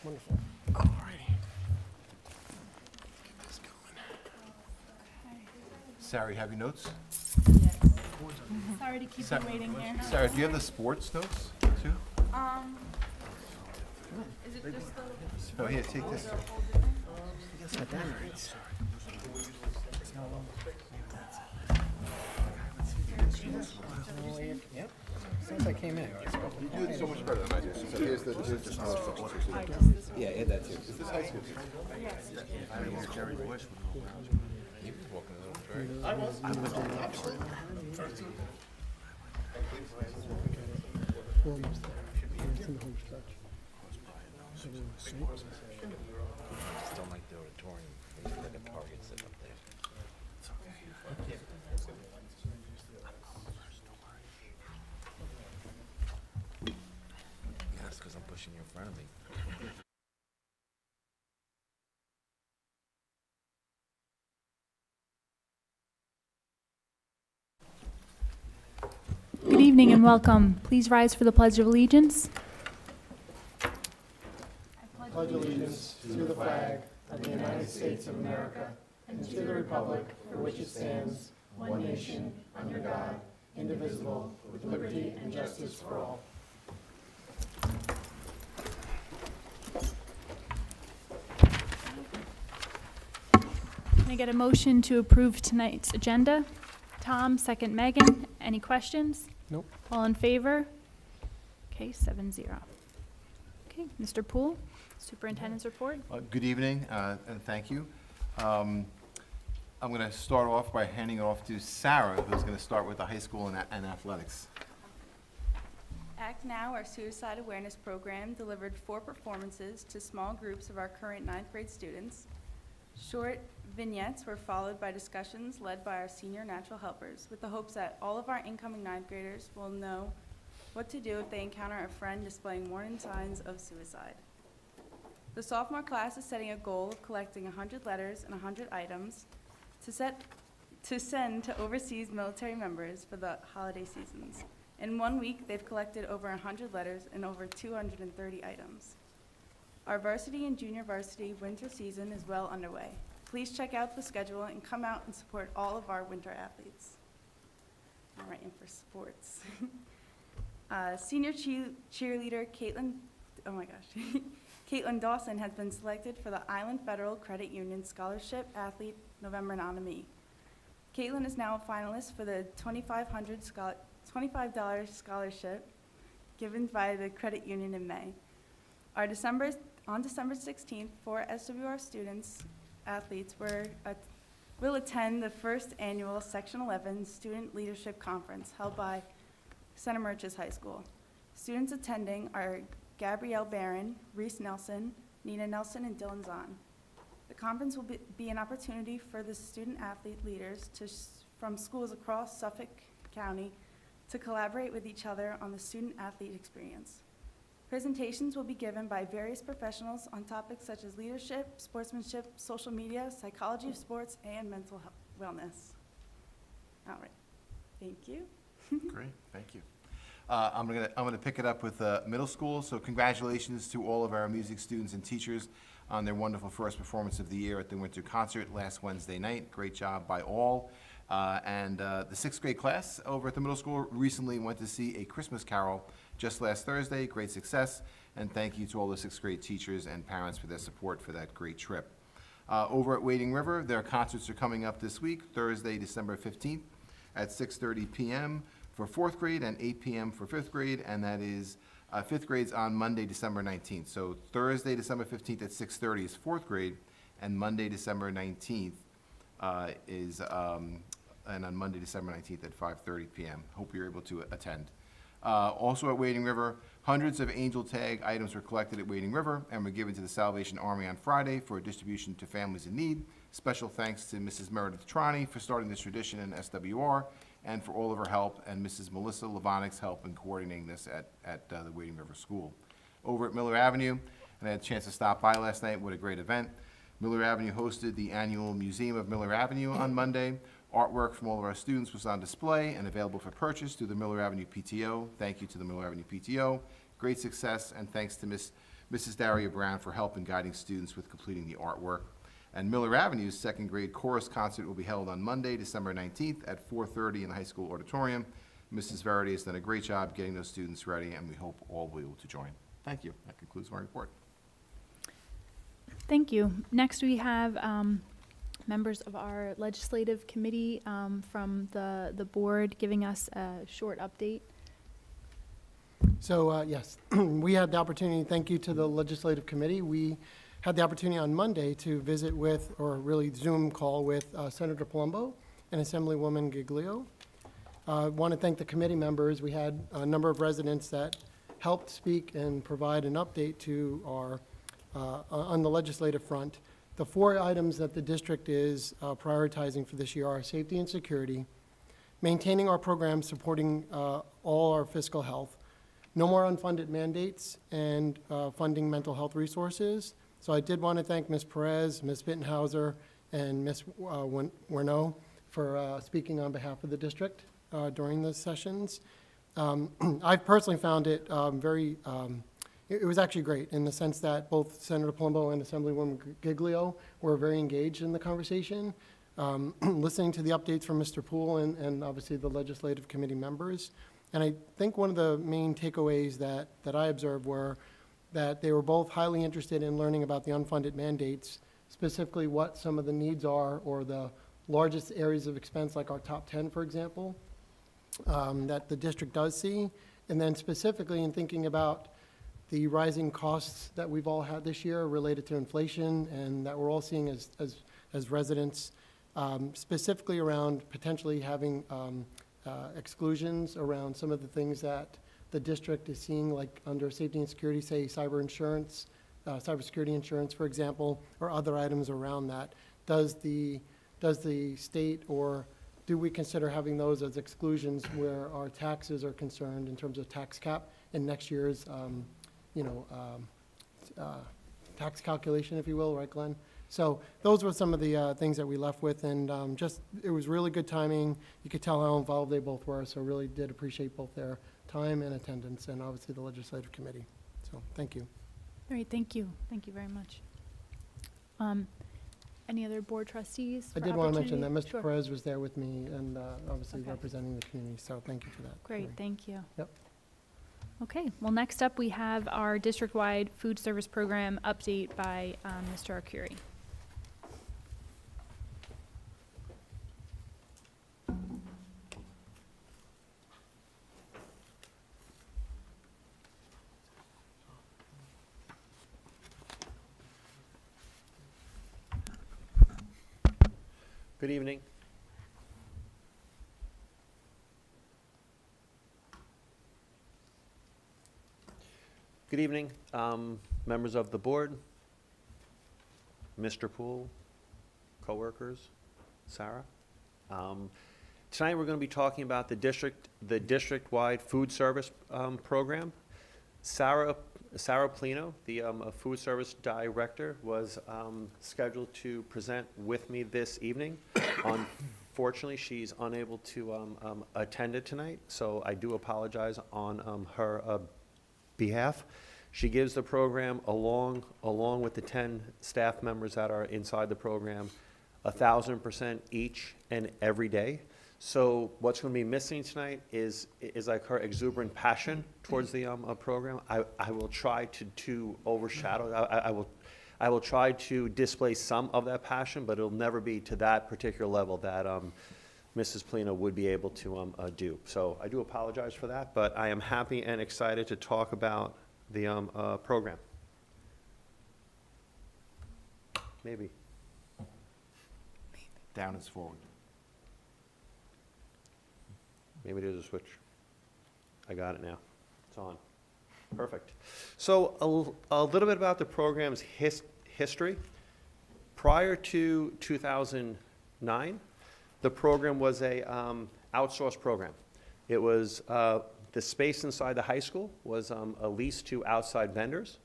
Wonderful. All righty. Get this going. Sarah, you have your notes? Yes. Sorry to keep you waiting here. Sarah, do you have the sports notes too? Is it just the? Oh, here, take this. Yep. Since I came in. You do it so much better than I do. So here's the sports Yeah, add that too. Is this high school? Yes. Jerry Bush. He was walking a little track. Williams there. It's in the home stretch. Just don't like the auditorium. There's like a target sitting up there. It's okay. Yeah, that's because I'm pushing you in front of me. Good evening and welcome. Please rise for the Pledge of Allegiance. Pledge allegiance to the flag of the United States of America and to the republic for which it stands, one nation, under God, indivisible, with liberty and justice for all. Can I get a motion to approve tonight's agenda? Tom, second Megan. Any questions? Nope. All in favor? Okay, 7-0. Okay, Mr. Poole, Superintendent's report. Good evening, and thank you. I'm going to start off by handing it off to Sarah, who's going to start with the high school and athletics. Act Now, our suicide awareness program, delivered 4 performances to small groups of our current 9th grade students. Short vignettes were followed by discussions led by our senior natural helpers, with the hopes that all of our incoming 9th graders will know what to do if they encounter a friend displaying warning signs of suicide. The sophomore class is setting a goal of collecting 100 letters and 100 items to send to overseas military members for the holiday seasons. In 1 week, they've collected over 100 letters and over 230 items. Our varsity and junior varsity winter season is well underway. Please check out the schedule and come out and support all of our winter athletes. All right, and for sports. Senior cheerleader Caitlin, oh my gosh, Caitlin Dawson has been selected for the Island Federal Credit Union Scholarship Athlete November nominee. Caitlin is now a finalist for the $25 scholarship given by the credit union in May. On December 16th, 4 SWR students, athletes, will attend the first annual Section 11 Student Leadership Conference held by Center Merches High School. Students attending are Gabrielle Barron, Reese Nelson, Nina Nelson, and Dylan Zahn. The conference will be an opportunity for the student-athlete leaders from schools across Suffolk County to collaborate with each other on the student-athlete experience. Presentations will be given by various professionals on topics such as leadership, sportsmanship, social media, psychology of sports, and mental wellness. All right, thank you. Great, thank you. I'm gonna pick it up with middle school. So congratulations to all of our music students and teachers on their wonderful first performance of the year at the winter concert last Wednesday night. Great job by all. And the 6th grade class over at the middle school recently went to see A Christmas Carol just last Thursday. Great success, and thank you to all the 6th grade teachers and parents for their support for that great trip. Over at Wading River, their concerts are coming up this week, Thursday, December 15th at 6:30 p.m. for 4th grade and 8 p.m. for 5th grade, and that is 5th grade's on Monday, December 19th. So Thursday, December 15th at 6:30 is 4th grade, and Monday, December 19th and on Monday, December 19th at 5:30 p.m. Hope you're able to attend. Also at Wading River, hundreds of angel tag items were collected at Wading River and were given to the Salvation Army on Friday for distribution to families in need. Special thanks to Mrs. Meredith Trani for starting this tradition in SWR and for all of her help, and Mrs. Melissa Lavonic's help in coordinating this at the Wading River School. Over at Miller Avenue, and I had a chance to stop by last night. What a great event. Miller Avenue hosted the annual Museum of Miller Avenue on Monday. Artwork from all of our students was on display and available for purchase through the Miller Avenue PTO. Thank you to the Miller Avenue PTO. Great success, and thanks to Miss Mrs. Daria Brown for help in guiding students with completing the artwork. And Miller Avenue's second grade chorus concert will be held on Monday, December 19th at 4:30 in the high school auditorium. Mrs. Verity has done a great job getting those students ready, and we hope all will be able to join. Thank you. That concludes my report. Thank you. Next, we have members of our legislative committee from the board giving us a short update. So, yes, we had the opportunity, thank you to the Legislative Committee. We had the opportunity on Monday to visit with, or really Zoom call with Senator Palumbo and Assemblywoman Giglio. I want to thank the committee members. We had a number of residents that helped speak and provide an update to our, on the legislative front. The 4 items that the district is prioritizing for this year are safety and security, maintaining our programs supporting all our fiscal health, no more unfunded mandates, and funding mental health resources. So I did want to thank Ms. Perez, Ms. Bittenhauser, and Ms. Werneau for speaking on behalf of the district during the sessions. I've personally found it it was actually great in the sense that both Senator Palumbo and Assemblywoman Giglio were very engaged in the conversation, listening to the updates from Mr. Poole and obviously the legislative committee members. And I think one of the main takeaways that I observed were that they were both highly interested in learning about the unfunded mandates, specifically what some of the needs are or the largest areas of expense, like our top 10, for example, that the district does see. And then specifically in thinking about the rising costs that we've all had this year related to inflation and that we're all seeing as residents, specifically around potentially having exclusions around some of the things that the district is seeing, like under safety and security, say cyber insurance, cybersecurity insurance, for example, or other items around that. Does the state, or do we consider having those as exclusions where our taxes are concerned in terms of tax cap in next year's, tax calculation, if you will, right, Glenn? So those were some of the things that we left with, and it was really good timing. You could tell how involved they both were, so really did appreciate both their time and attendance, and obviously the legislative committee. So thank you. All right, thank you. Thank you very much. Any other board trustees? I for did want to mention that opportunity? Mr. Sure. Perez was there with me and obviously Okay. representing the community, so thank you for that. Great, thank you. Yep. Okay, well, next up, we have our district-wide food service program update by Mr. Arcuri. Good evening. Good evening, members of the board, Mr. Poole, coworkers, Sarah. Tonight, we're going to be talking about the district-wide food service program. Sarah Plino, the food service director, was scheduled to present with me this evening. Unfortunately, she's unable to attend it tonight, so I do apologize on her behalf. She gives the program along with the 10 staff members that are inside the program 1,000% each and every day. So what's going to be missing tonight is like her exuberant passion towards the program. I will try to overshadow. I will try to display some of that passion, but it'll never be to that particular level that Mrs. Plino would be able to do. So I do apologize for that, but I am happy and excited to talk about the program. Maybe. Down is forward. Maybe there's a switch. I got it now. It's on. Perfect. So a little bit about the program's history. Prior to 2009, the program was a outsourced program. It was the space inside the high school was a lease to outside vendors.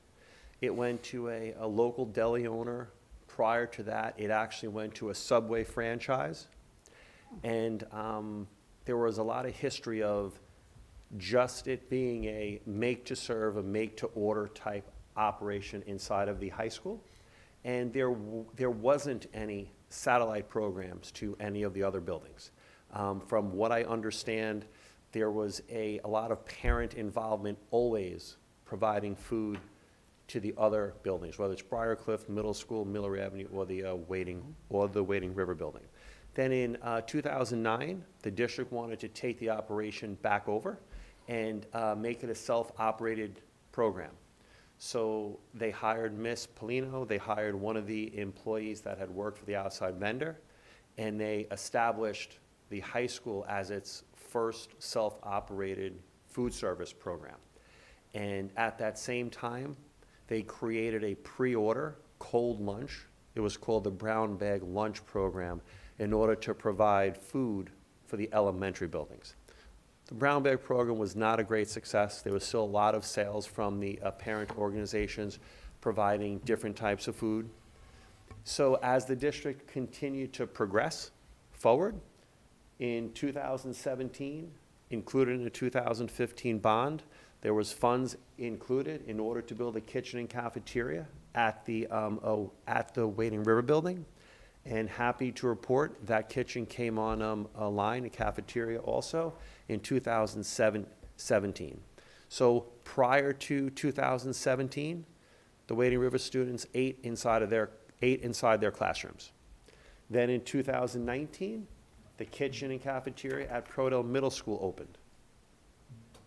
It went to a local deli owner. Prior to that, it actually went to a Subway franchise. And there was a lot of history of just it being a make-to-serve, a make-to-order type operation inside of the high school. And there wasn't any satellite programs to any of the other buildings. From what I understand, there was a lot of parent involvement always providing food to the other buildings, whether it's Briarcliff Middle School, Miller Avenue, or the Wading River Building. Then in 2009, the district wanted to take the operation back over and make it a self-operated program. So they hired Miss Polino, they hired one of the employees that had worked for the outside vendor, and they established the high school as its first self-operated food service program. And at that same time, they created a pre-order cold lunch. It was called the Brown Bag Lunch Program in order to provide food for the elementary buildings. The Brown Bag program was not a great success. There was still a lot of sales from the parent organizations providing different types of food. So as the district continued to progress forward, in 2017, included in the 2015 bond, there was funds included in order to build a kitchen and cafeteria at the Wading River Building. And happy to report that kitchen came on a line, a cafeteria also, in 2017. So prior to 2017, the Wading River students ate inside their classrooms. Then in 2019, the kitchen and cafeteria at Prodell Middle School opened.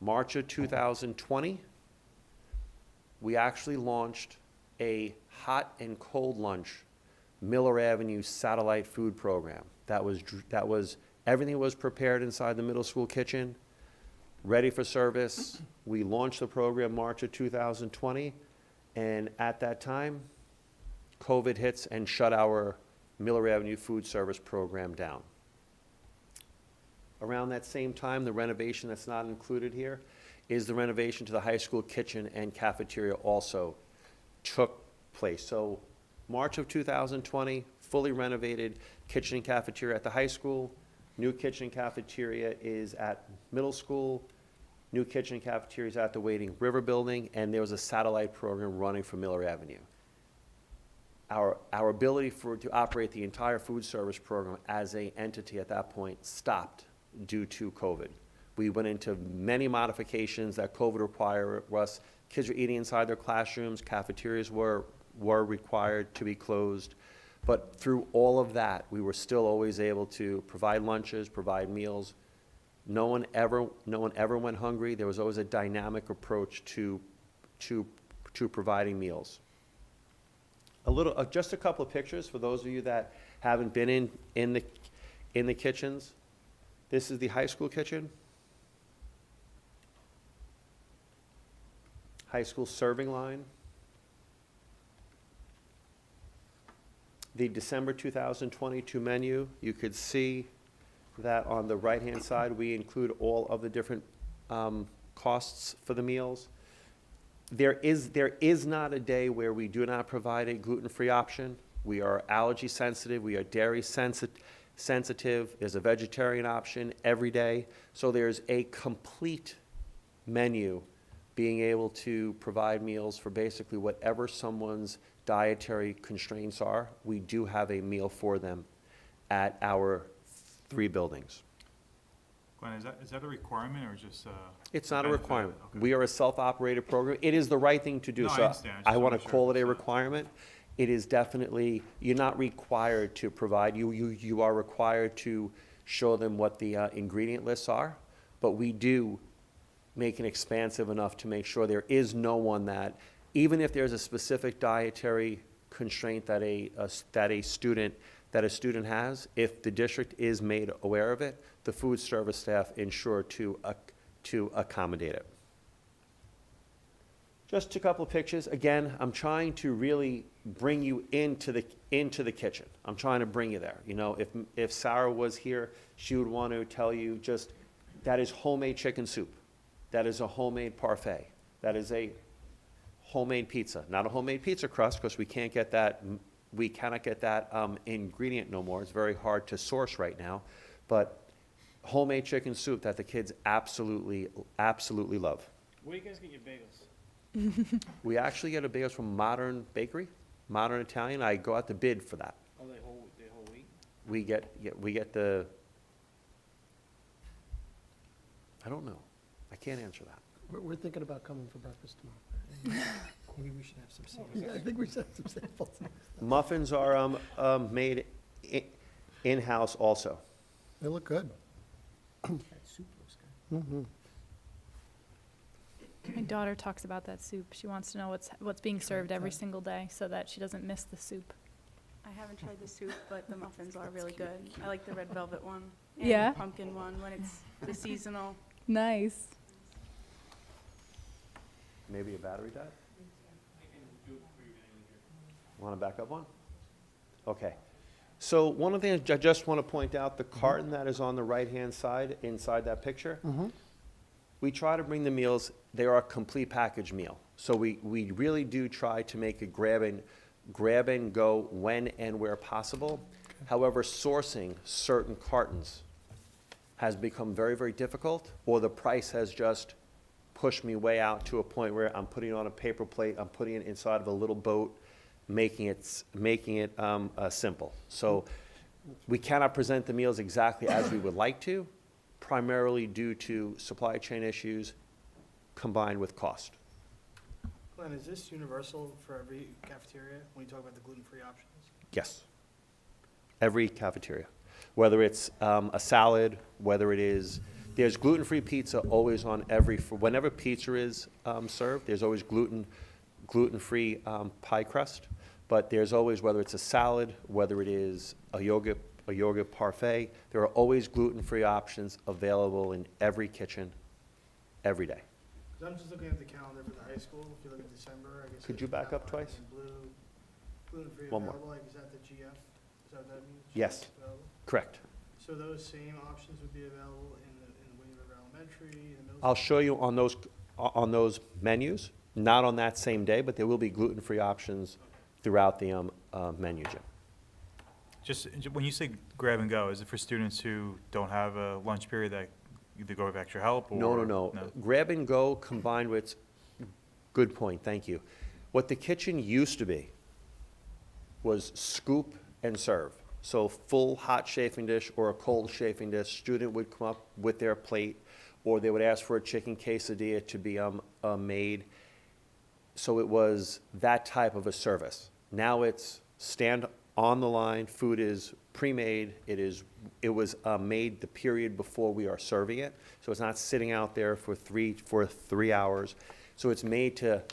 March of 2020, we actually launched a hot and cold lunch Miller Avenue satellite food program. That was everything was prepared inside the middle school kitchen, ready for service. We launched the program March of 2020, and at that time, COVID hits and shut our Miller Avenue food service program down. Around that same time, the renovation that's not included here is the renovation to the high school kitchen and cafeteria also took place. So March of 2020, fully renovated kitchen and cafeteria at the high school. New kitchen and cafeteria is at middle school. New kitchen and cafeteria is at the Wading River Building, and there was a satellite program running for Miller Avenue. Our ability to operate the entire food service program as an entity at that point stopped due to COVID. We went into many modifications that COVID required us. Kids were eating inside their classrooms, cafeterias were required to be closed. But through all of that, we were still always able to provide lunches, provide meals. No one ever went hungry. There was always a dynamic approach to providing meals. Just a couple of pictures for those of you that haven't been in the kitchens. This is the high school kitchen. High school serving line. The December 2022 menu, you could see that on the right-hand side, we include all of the different costs for the meals. There is not a day where we do not provide a gluten-free option. We are allergy sensitive, we are dairy sensitive. There's a vegetarian option every day. So there's a complete menu being able to provide meals for basically whatever someone's dietary constraints are. We do have a meal for them at our 3 buildings. Glenn, is that a requirement or just It's not a benefit? requirement. Okay. We are a self-operated program. It is the right thing to do. No, I So understand. I just I wanna want make to sure call it a it's, requirement. It is definitely, you're not required to provide, you are required to show them what the ingredient lists are, but we do make it expansive enough to make sure there is no one that, even if there's a specific dietary constraint that a student has, if the district is made aware of it, the food service staff ensure to accommodate it. Just a couple of pictures. Again, I'm trying to really bring you into the kitchen. I'm trying to bring you there. You know, if Sarah was here, she would want to tell you just, that is homemade chicken soup. That is a homemade parfait. That is a homemade pizza. Not a homemade pizza crust, because we cannot get that ingredient no more. It's very hard to source right now. But homemade chicken soup that the kids absolutely love. Where do you guys get your bagels? We actually get a bagels from Modern Bakery, Modern Italian. I go out to bid for that. Oh, they whole week? We get the, I don't know. I can't answer that. We're thinking about coming for breakfast tomorrow. Maybe we should have some samples. Yeah, I think we should have some samples. Muffins are made in-house also. They look good. That soup looks good. My daughter talks about that soup. She wants to know what's being served every single day so that she doesn't miss the soup. I haven't tried the soup, but the muffins are really good. I like the red velvet one. Yeah? And the pumpkin one when it's the seasonal. Nice. Maybe a battery died? Want a backup one? Okay. So one of the things I just want to point out, the carton that is on the right-hand side, inside that picture, we try to bring the meals, they are a complete package meal. So we really do try to make it grab and go when and where possible. However, sourcing certain cartons has become very, very difficult, or the price has just pushed me way out to a point where I'm putting it on a paper plate, I'm putting it inside of a little boat, making it simple. So we cannot present the meals exactly as we would like to, primarily due to supply chain issues combined with cost. Glenn, is this universal for every cafeteria when you talk about the gluten-free options? Yes. Every cafeteria, whether it's a salad, whether it is, there's gluten-free pizza always on whenever pizza is served, there's always gluten-free pie crust, but there's always, whether it's a salad, whether it is a yogurt parfait, there are always gluten-free options available in every kitchen, every day. 'Cause I'm just looking at the calendar for the high school. If you look at December, I guess. Could you it's back up outlined twice? in blue, gluten-free One more. available, like, is that the GF? Is that what that means? Yes. GF available? Correct. So those same options would be available in Wayne River Elementary, in the middle? I'll show you on those menus, not on that same day, but there will be gluten-free options throughout the menu, Jim. Just, when you say grab and go, is it for students who don't have a lunch period that either go with extra help or? No. Grab and go combined with, good point, thank you. What the kitchen used to be was scoop and serve. So full hot chafing dish or a cold chafing dish, student would come up with their plate, or they would ask for a chicken quesadilla to be made. So it was that type of a service. Now it's stand on the line, food is pre-made, it was made the period before we are serving it. So it's not sitting out there for three hours. So it's made to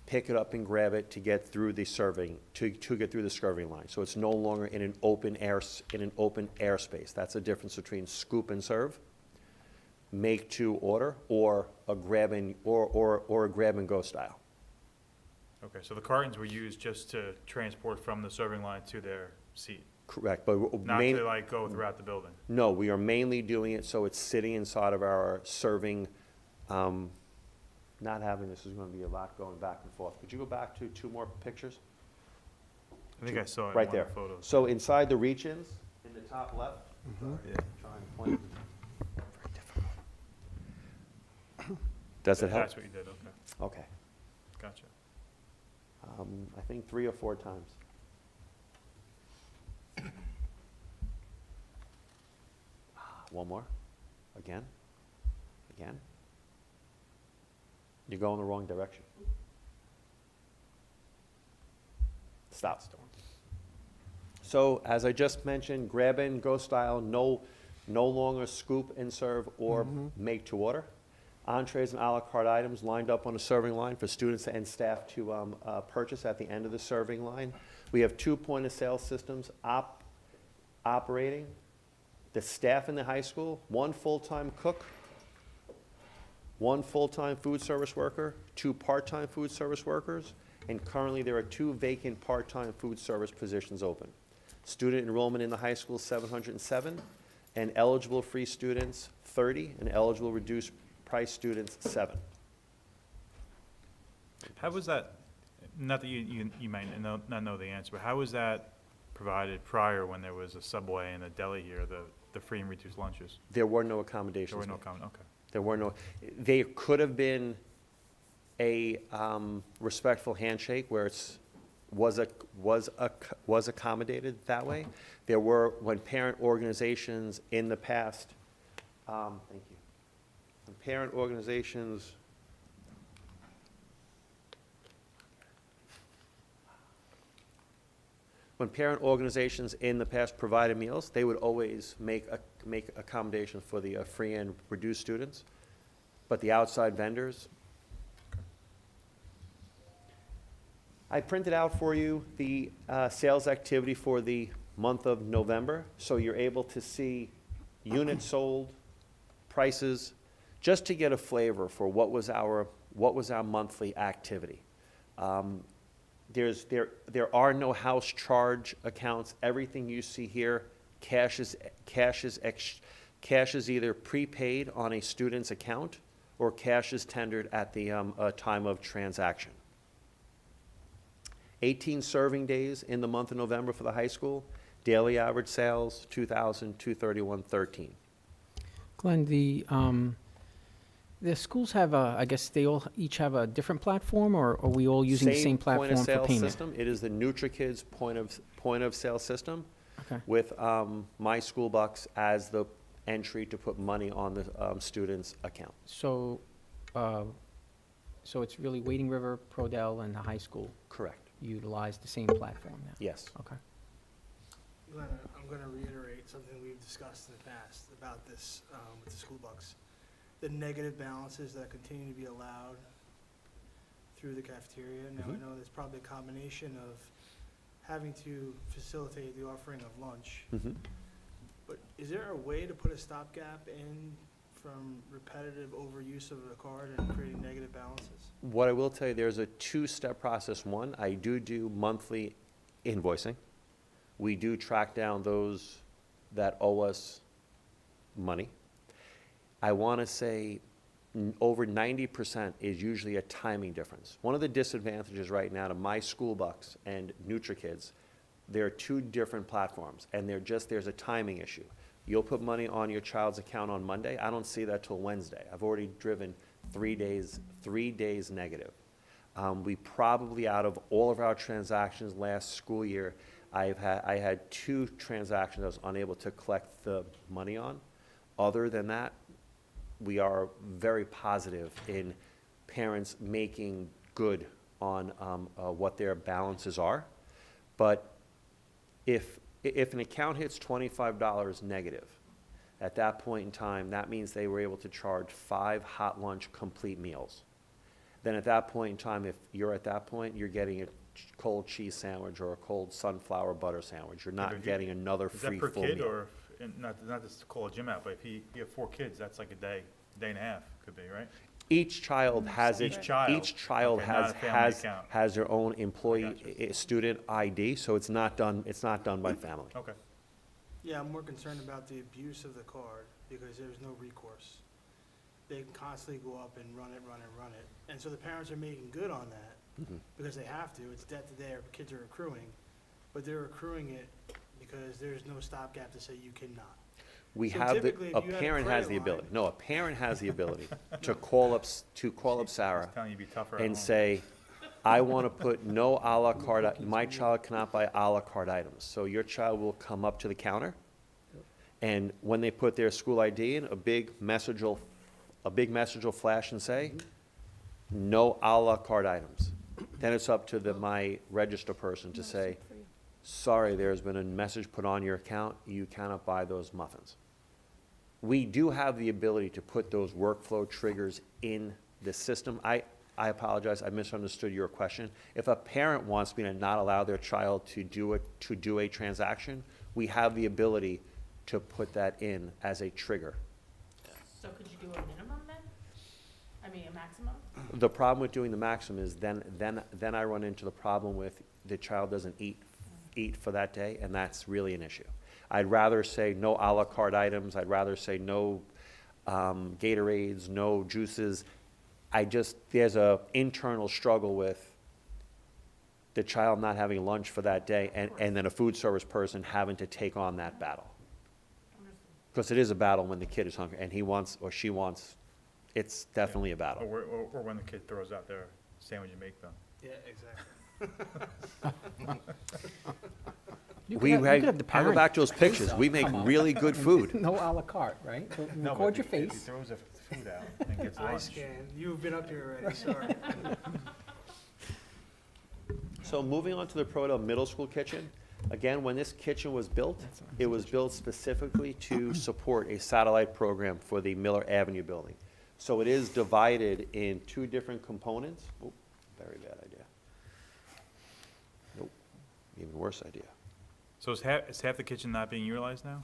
pick it up and grab it to get through the serving, to get through the serving line. So it's no longer in an open airspace. That's the difference between scoop and serve, make to order, or a grab and go style. Okay, so the cartons were used just to transport from the serving line to their seat, Correct, but not to like go throughout the building? no, we are mainly doing it so it's sitting inside of our serving. Not having this is going to be a lot going back and forth. Could you go back to two more pictures? I think I saw it in Right one of there. the photos. So inside the reach-ins, in the top left, Yeah. try and point. Does it help? That's what you did, okay, Okay. gotcha. I think 3 or 4 times. One more. Again. Again. You're going the wrong direction. Stop. So as I just mentioned, grab and go style, no longer scoop and serve or make to order. Entrees and a la carte items lined up on a serving line for students and staff to purchase at the end of the serving line. We have 2 point-of-sale systems operating. The staff in the high school, 1 full-time cook, 1 full-time food service worker, 2 part-time food service workers, and currently there are 2 vacant part-time food service positions open. Student enrollment in the high school, 707, and eligible free students, 30, and eligible reduced price students, 7. How was that, not that you might not know the answer, but how was that provided prior when there was a Subway and a deli here, the free and reduced lunches? There were no accommodations. There were no made. comment, okay. There were no, they could have been a respectful handshake where was accommodated that way. There were, when parent organizations in the past, thank you. When parent organizations in the past provided meals, they would always make accommodations for the free and reduced students. But the outside vendors, I printed out for you the sales activity for the month of November, so you're able to see units sold, prices, just to get a flavor for what was our monthly activity. There are no house charge accounts. Everything you see here, cash is either prepaid on a student's account or cash is tendered at the time of transaction. 18 serving days in the month of November for the high school. Daily average sales, 2,231.13. Glenn, the schools have I guess they all each have a different platform, or are we all using the same platform for point-of-sale payment? system. It is the NutriKids point-of-sale system Okay. with My School Bucks as the entry to put money on the student's account. So it's really Wading River, Prodell, and the high school Correct. utilize the same platform now? Yes. Okay. Glenn, I'm going to reiterate something we've discussed in the past about this with the school bucks. The negative balances that continue to be allowed through the cafeteria. Now, I know there's probably a combination of having to facilitate the offering of lunch, but is there a way to put a stopgap in from repetitive overuse of the card and creating negative balances? What I will tell you, there's a two-step process. One, I do monthly invoicing. We do track down those that owe us money. I want to say over 90% is usually a timing difference. One of the disadvantages right now to My School Bucks and NutriKids, there are two different platforms, and there's a timing issue. You'll put money on your child's account on Monday. I don't see that till Wednesday. I've already driven 3 days negative. We probably, out of all of our transactions last school year, I had 2 transactions I was unable to collect the money on. Other than that, we are very positive in parents making good on what their balances are. But if an account hits $25 negative, at that point in time, that means they were able to charge 5 hot lunch complete meals. Then at that point in time, if you're at that point, you're getting a cold cheese sandwich or a cold sunflower butter sandwich. You're not getting another free full meal. Is that per kid, or, not to call a gym out, but if you have 4 kids, that's like a day and a half, could be, right? Each child has it. Each child. Each child Okay, not a family account. has their own employee Gotcha. student ID, so it's not done by family. Okay. Yeah, I'm more concerned about the abuse of the card because there's no recourse. They can constantly go up and run it. And so the parents are making good on that because they have to. It's debt that their kids are accruing, but they're accruing it because there's no stopgap to say you cannot. We So have typically, if a you had a parent has credit the ability. line- No, a parent has the ability to call up Sarah Just telling you to be tougher at and home. say, I want to put no a la carte, my child cannot buy a la carte items. So your child will come up to the counter, and when they put their school ID in, a big message will flash and say, no a la carte items. Then it's up to my register person to say, sorry, there's been a message put on your account, you cannot buy those muffins. We do have the ability to put those workflow triggers in the system. I apologize, I misunderstood your question. If a parent wants me to not allow their child to do a transaction, we have the ability to put that in as a trigger. So could you do a minimum then? I mean, a maximum? The problem with doing the maximum is then I run into the problem with the child doesn't eat for that day, and that's really an issue. I'd rather say no a la carte items. I'd rather say no Gatorades, no juices. There's a internal struggle with the child not having lunch for that day, and then a food service person having to take on that battle. Because it is a battle when the kid is hungry and he wants or she wants it's definitely a battle. Or when the kid throws out their sandwich you make them. Yeah, exactly. You could We, have- you could have the I go parent back to those say pictures. so. We make Come on. really good food. No à la carte, right? So No, record but your if he face. throws the food out and gets I lunch. scan. You've been up here already, sorry. So moving on to the Prodell Middle School kitchen, again, when this kitchen was built, it was built specifically to support a satellite program for the Miller Avenue building. So it is divided in two different components. Oh, very bad idea. Nope, even worse idea. So is half the kitchen not being utilized now?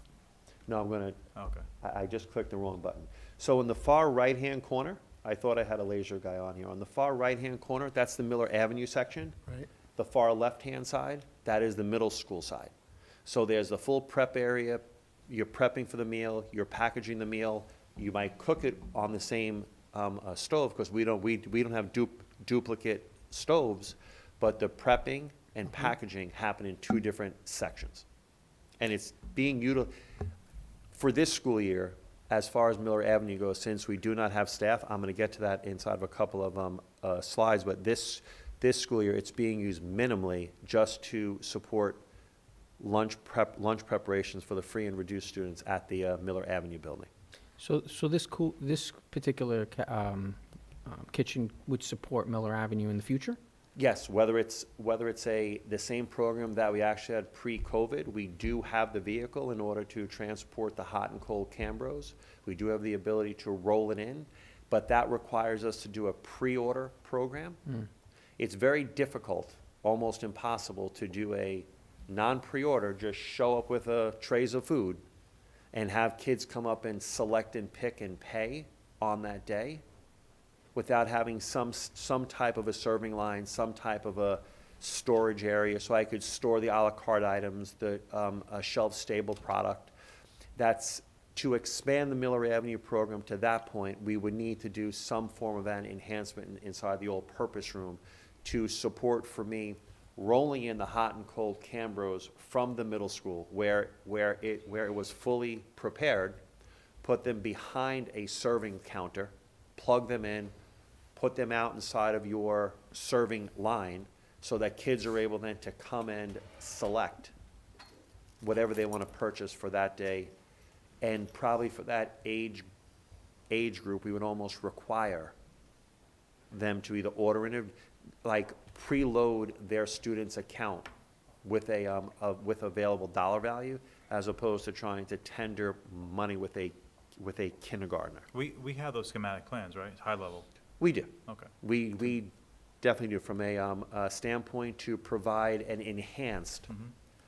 No, I'm gonna, Oh, okay. I just clicked the wrong button. So in the far right-hand corner, I thought I had a laser guy on here. On the far right-hand corner, that's the Miller Avenue section. Right. The far left-hand side, that is the middle school side. So there's the full prep area, you're prepping for the meal, you're packaging the meal, you might cook it on the same stove, because we don't have duplicate stoves, but the prepping and packaging happen in two different sections. And it's being for this school year, as far as Miller Avenue goes, since we do not have staff, I'm gonna get to that inside of a couple of slides, but this school year, it's being used minimally just to support lunch preparations for the free and reduced students at the Miller Avenue building. So this particular kitchen would support Miller Avenue in the future? Yes, whether it's the same program that we actually had pre-COVID, we do have the vehicle in order to transport the hot and cold Cambros. We do have the ability to roll it in, but that requires us to do a pre-order program. It's very difficult, almost impossible, to do a non-pre-order, just show up with trays of food and have kids come up and select and pick and pay on that day without having some type of a serving line, some type of a storage area, so I could store the à la carte items, a shelf-stable product. That's, to expand the Miller Avenue program to that point, we would need to do some form of an enhancement inside the all-purpose room to support, for me, rolling in the hot and cold Cambros from the middle school where it was fully prepared, put them behind a serving counter, plug them in, put them out inside of your serving line so that kids are able then to come and select whatever they want to purchase for that day. And probably for that age group, we would almost require them to either order in, like preload their student's account with with available dollar value, as opposed to trying to tender money with a kindergartner. We have those schematic plans, right? It's high level. We do. Okay. We definitely do, from a standpoint to provide an enhanced.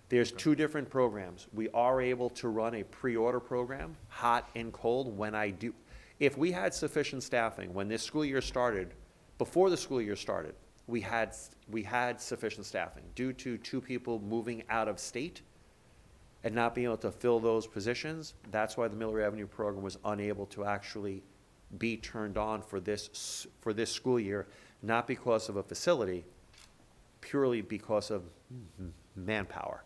There's two different programs. We are able to run a pre-order program, hot and cold, when I do. If we had sufficient staffing, when this school year started, before the school year started, we had sufficient staffing. Due to two people moving out of state and not being able to fill those positions, that's why the Miller Avenue program was unable to actually be turned on for this school year, not because of a facility, purely because of manpower.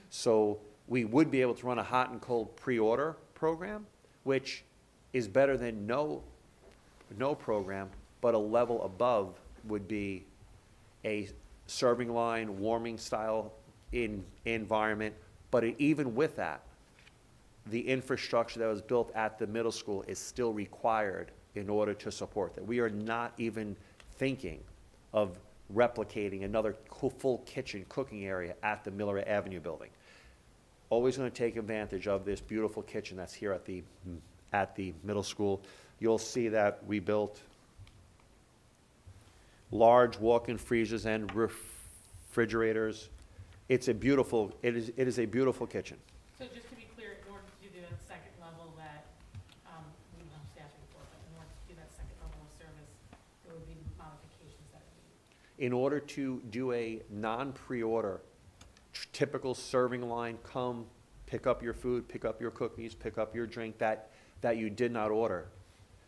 So we would be able to run a hot and cold pre-order program, which is better than no program, but a level above would be a serving line, warming style environment. But even with that, the infrastructure that was built at the middle school is still required in order to support that. We are not even thinking of replicating another full kitchen cooking area at the Miller Avenue building. Always going to take advantage of this beautiful kitchen that's here at the middle school. You'll see that we built large walk-in freezers and refrigerators. It is a beautiful kitchen. So just to be clear, in order to do that second level that, we don't have staffing for, but in order to do that second level of service, there would be modifications that would be. In order to do a non-pre-order, typical serving line, come, pick up your food, pick up your cookies, pick up your drink that you did not order,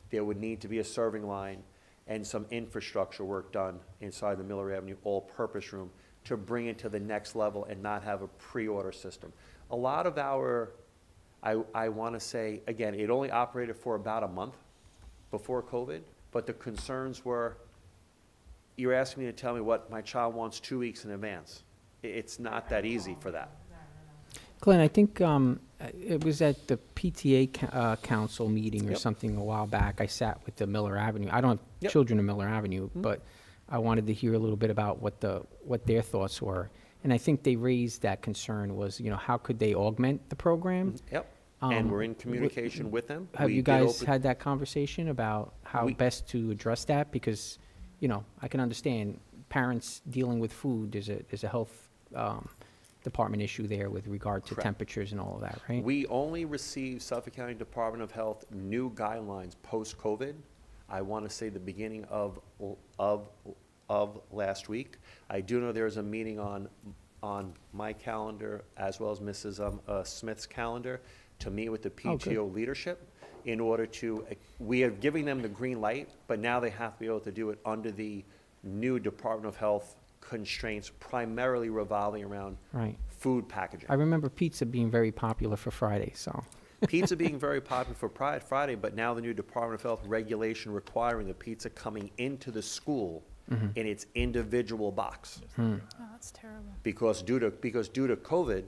there would need to be a serving line and some infrastructure work done inside the Miller Avenue all-purpose room to bring it to the next level and not have a pre-order system. A lot of I want to say, again, it only operated for about a month. before COVID, but the concerns were, you're asking me to tell me what my child wants 2 weeks in advance. It's not that easy for that. Glenn, I think it was at the PTA council meeting or Yep. something a while back. I sat with the Miller Avenue. I don't have Yep. children in Miller Avenue, Mhm. but I wanted to hear a little bit about what their thoughts were. And I think they raised that concern was, how could they augment the program? Yep, and we're in wh- communication with them. Have We you did guys open- had that conversation about how We- best to address that? Because, I can understand parents dealing with food, there's a health department issue there with regard to Correct. temperatures and all of that, right? We only received Suffolk County Department of Health new guidelines post-COVID. I want to say the beginning of last week. I do know there is a meeting on my calendar as well as Mrs. Smith's calendar to meet with the Oh, good. PTO leadership in order to, we are giving them the green light, but now they have to be able to do it under the new Department of Health constraints, primarily revolving around Right. food packaging. I remember pizza being very popular for Friday, so. Pizza being very popular for Pride Friday, but now the new Department of Health regulation requiring the pizza coming into the school Mhm. in its individual box. Hmm. Oh, that's terrible. Because due to COVID,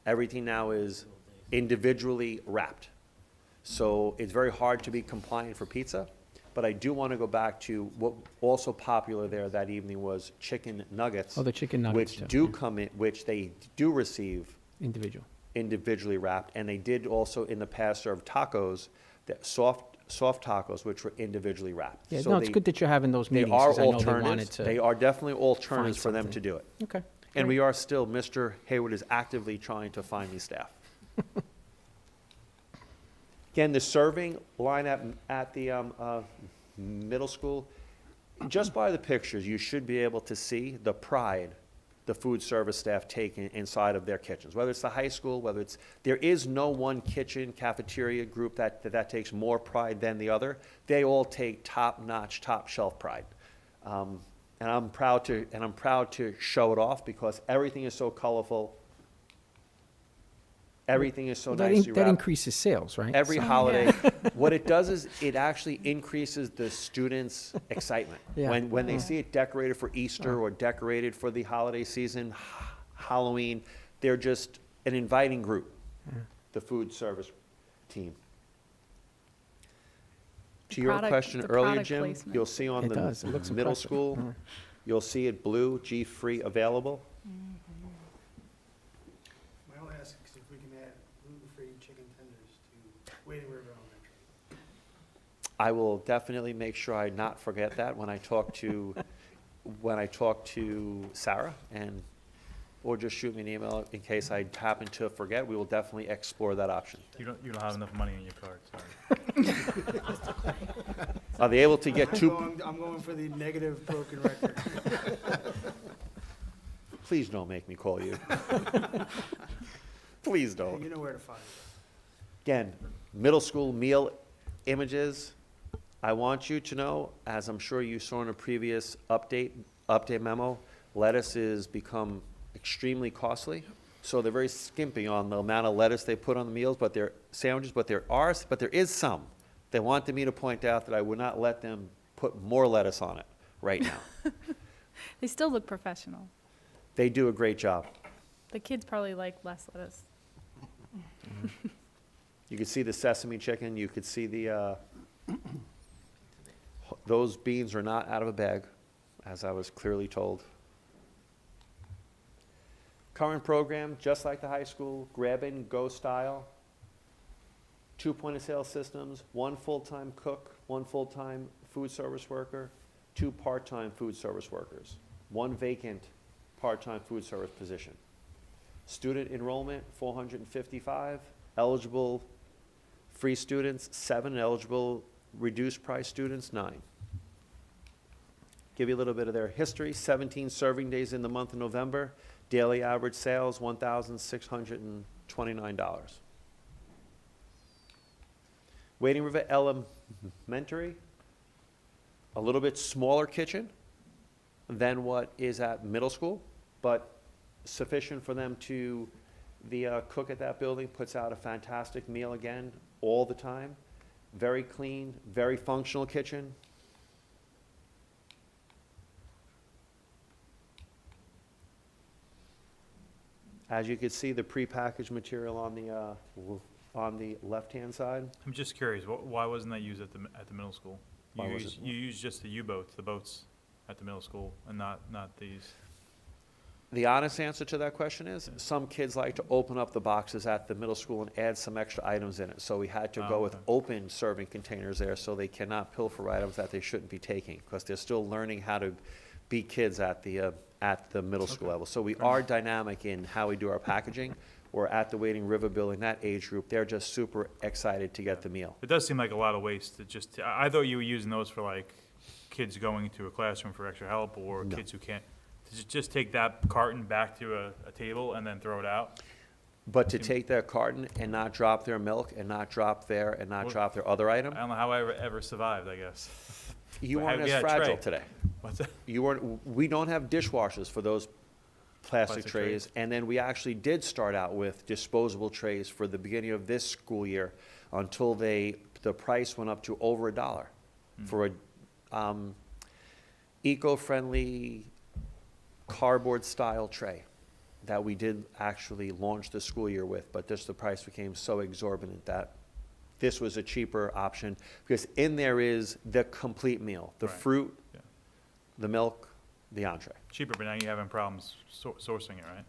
everything now is individually wrapped. So it's very hard to be compliant for pizza. But I do want to go back to what also popular there that evening was chicken nuggets. Oh, the chicken nuggets, Which too. do come in, which they do receive Individual. individually wrapped, and they did also in the past serve tacos, that soft tacos, which were individually wrapped. Yeah, So no, it's they- good that you're having those They meetings, are 'cause I know they wanted alternatives, to. they are definitely alternatives for them something. to do it. Okay. And we great. are still, Mr. Hayward is actively trying to find me staff. Again, the serving line at the middle school, just by the pictures, you should be able to see the pride the food service staff take inside of their kitchens, whether it's the high school, there is no one kitchen cafeteria group that takes more pride than the other. They all take top-notch, top-shelf pride. And I'm proud to show it off because everything is so colorful. Everything is so Well, nicely that wrapped. increases sales, right? Every So- holiday, what it does is it actually increases the students' excitement. Yeah. When they see it decorated for Easter or decorated for the holiday season, Halloween, they're just an inviting group, the food service team. To your product- question the earlier, product Jim, placement. you'll see on It does. It looks the middle impressive. school, Mhm. you'll see it blue, G-free available. My only ask is if we can add gluten-free chicken tenders to Wading River Elementary. I will definitely make sure I not forget that when I talk to, Sarah, or just shoot me an email in case I happen to forget. We will definitely explore that option. You don't have enough money in your card, sorry. Are they able to get two? I'm going for the negative broken record. Please don't make me call you. Please don't. You know where to find it. Again, middle school meal images. I want you to know, as I'm sure you saw in a previous update memo, lettuce has become extremely costly. So they're very skimpy on the amount of lettuce they put on the meals, but they're sandwiches, but there is some. They wanted me to point out that I would not let them put more lettuce on it right now. They still look professional. They do a great job. The kids probably like less lettuce. You could see the sesame chicken, you could see the, those beans are not out of a bag, as I was clearly told. Current program, just like the high school, grab and go style. 2 point-of-sale systems, 1 full-time cook, 1 full-time food service worker, 2 part-time food service workers, 1 vacant part-time food service position. Student enrollment, 455. Eligible free students, 7. Eligible reduced price students, 9. Give you a little bit of their history. 17 serving days in the month of November. Daily average sales, $1,629. Wading River Elementary, a little bit smaller kitchen than what is at middle school, but sufficient for them to, the cook at that building puts out a fantastic meal again all the time. Very clean, very functional kitchen. As you can see, the prepackaged material on the left-hand side. I'm just curious, why wasn't that used at the middle school? Why was it You used just the U-boats, the boats at the middle school, and not these. The honest answer to that question is, some kids like to open up the boxes at the middle school and add some extra items in it. So we had to Oh, go with okay. open serving containers there, so they cannot pilfer items that they shouldn't be taking, because they're still learning how to be kids at the middle school Okay. level. So we Fair are enough. dynamic in how we do our packaging. We're at the Wading River building, that age group, they're just super excited to get the meal. It does seem like a lot of waste to just, I thought you were using those for like kids going to a classroom for extra help, or No. kids who can't. To just take that carton back to a table and then throw it out? But to take their carton and not drop their milk and not drop their other item, I don't know how I ever survived, I guess. you But weren't have- as yeah, fragile tray. today. What's that? We don't have dishwashers for those plastic Plastic trays. And then we actually did start out with disposable trays for the beginning of this school year until the price went up to over $1 for a eco-friendly cardboard style tray that we did actually launch the school year with, but just the price became so exorbitant that this was a cheaper option, because in there is the complete meal, the Right. fruit, Yeah. the milk, the entree. Cheaper, but now you're having problems sourcing it, right?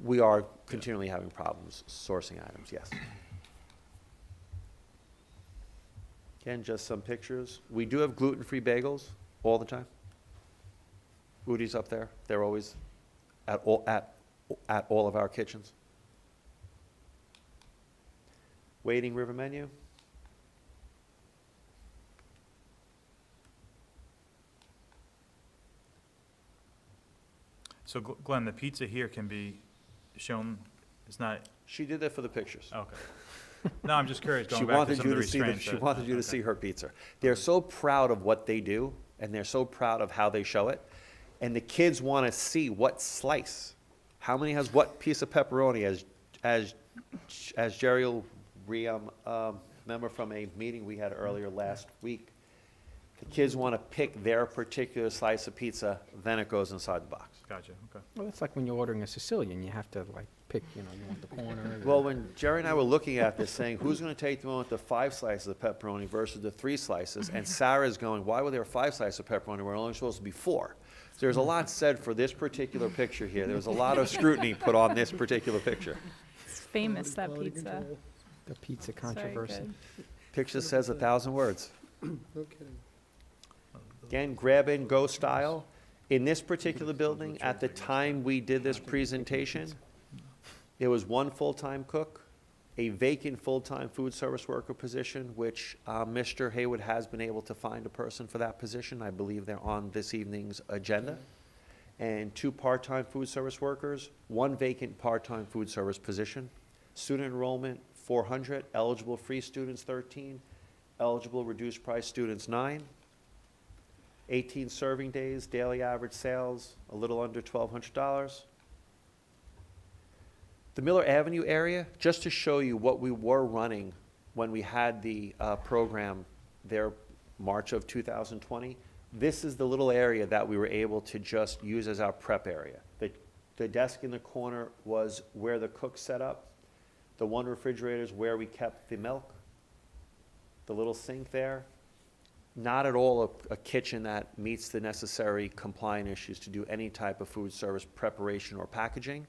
We are continually having problems sourcing items, yes. Again, just some pictures. We do have gluten-free bagels all the time. Udi's up there, they're always at all of our kitchens. Wading River menu. So Glenn, the pizza here can be shown, it's not, She did that for the pictures. okay. No, I'm just curious, She going back to wanted some of you the to see restraints. she wanted you to okay. see her pizza. They're so proud of what they do, and they're so proud of how they show it. And the kids want to see what slice, how many has what piece of pepperoni, as Jerry member from a meeting we had earlier last week. The kids want to pick their particular slice of pizza, then it goes inside the box. Gotcha, okay. Well, it's like when you're ordering a Sicilian, you have to like pick, you want the corner. Well, when Jerry and I were looking at this, saying, who's going to take the one with the 5 slices of pepperoni versus the 3 slices? And Sarah's going, why were there 5 slices of pepperoni? We're only supposed to be 4. So there's a lot said for this particular picture here. There was a lot of scrutiny put on this particular picture. It's famous, that pizza. The pizza It's very controversy. good. Picture says 1,000 words. No kidding. Again, grab-and-go style. In this particular building, at the time we did this presentation, there was 1 full-time cook, a vacant full-time food service worker position, which Mr. Haywood has been able to find a person for that position. I believe they're on this evening's agenda. And 2 part-time food service workers, 1 vacant part-time food service position. Student enrollment, 400, eligible free students, 13, eligible reduced price students, 9. 18 serving days, daily average sales, a little under $1,200. The Miller Avenue area, just to show you what we were running when we had the program there, March of 2020, this is the little area that we were able to just use as our prep area. The desk in the corner was where the cook set up. The 1 refrigerator is where we kept the milk. The little sink there. Not at all a kitchen that meets the necessary compliance issues to do any type of food service preparation or packaging.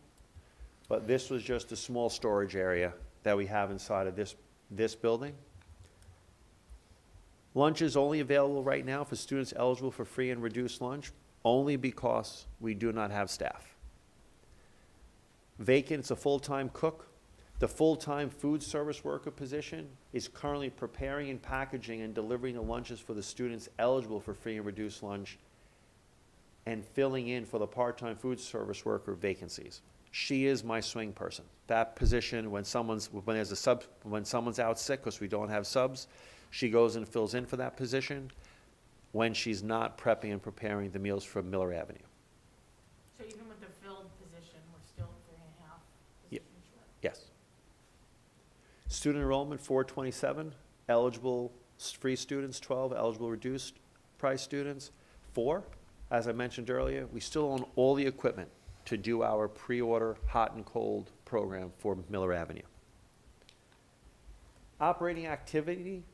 But this was just a small storage area that we have inside of this building. Lunch is only available right now for students eligible for free and reduced lunch, only because we do not have staff. Vacant, it's a full-time cook. The full-time food service worker position is currently preparing and packaging and delivering the lunches for the students eligible for free and reduced lunch and filling in for the part-time food service worker vacancies. She is my swing person. That position, when someone's out sick, because we don't have subs, she goes and fills in for that position when she's not prepping and preparing the meals from Miller Avenue. So even with the filled position, we're still 3.5 Yep. positions short? Yes. Student enrollment, 427. eligible free students, 12 eligible reduced price students. 4, as I mentioned earlier, we still own all the equipment to do our pre-order hot and cold program for Miller Avenue. Operating activity,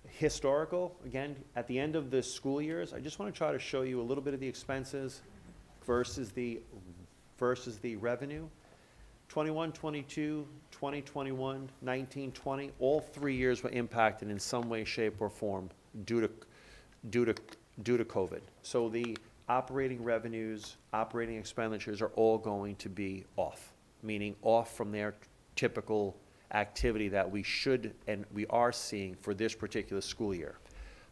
historical, again, at the end of the school years, I just want to try to show you a little bit of the expenses versus the revenue. 21, 22, 20, 21, 19, 20, all 3 years were impacted in some way, shape, or form due to COVID. So the operating revenues, operating expenditures are all going to be off, meaning off from their typical activity that we should and we are seeing for this particular school year.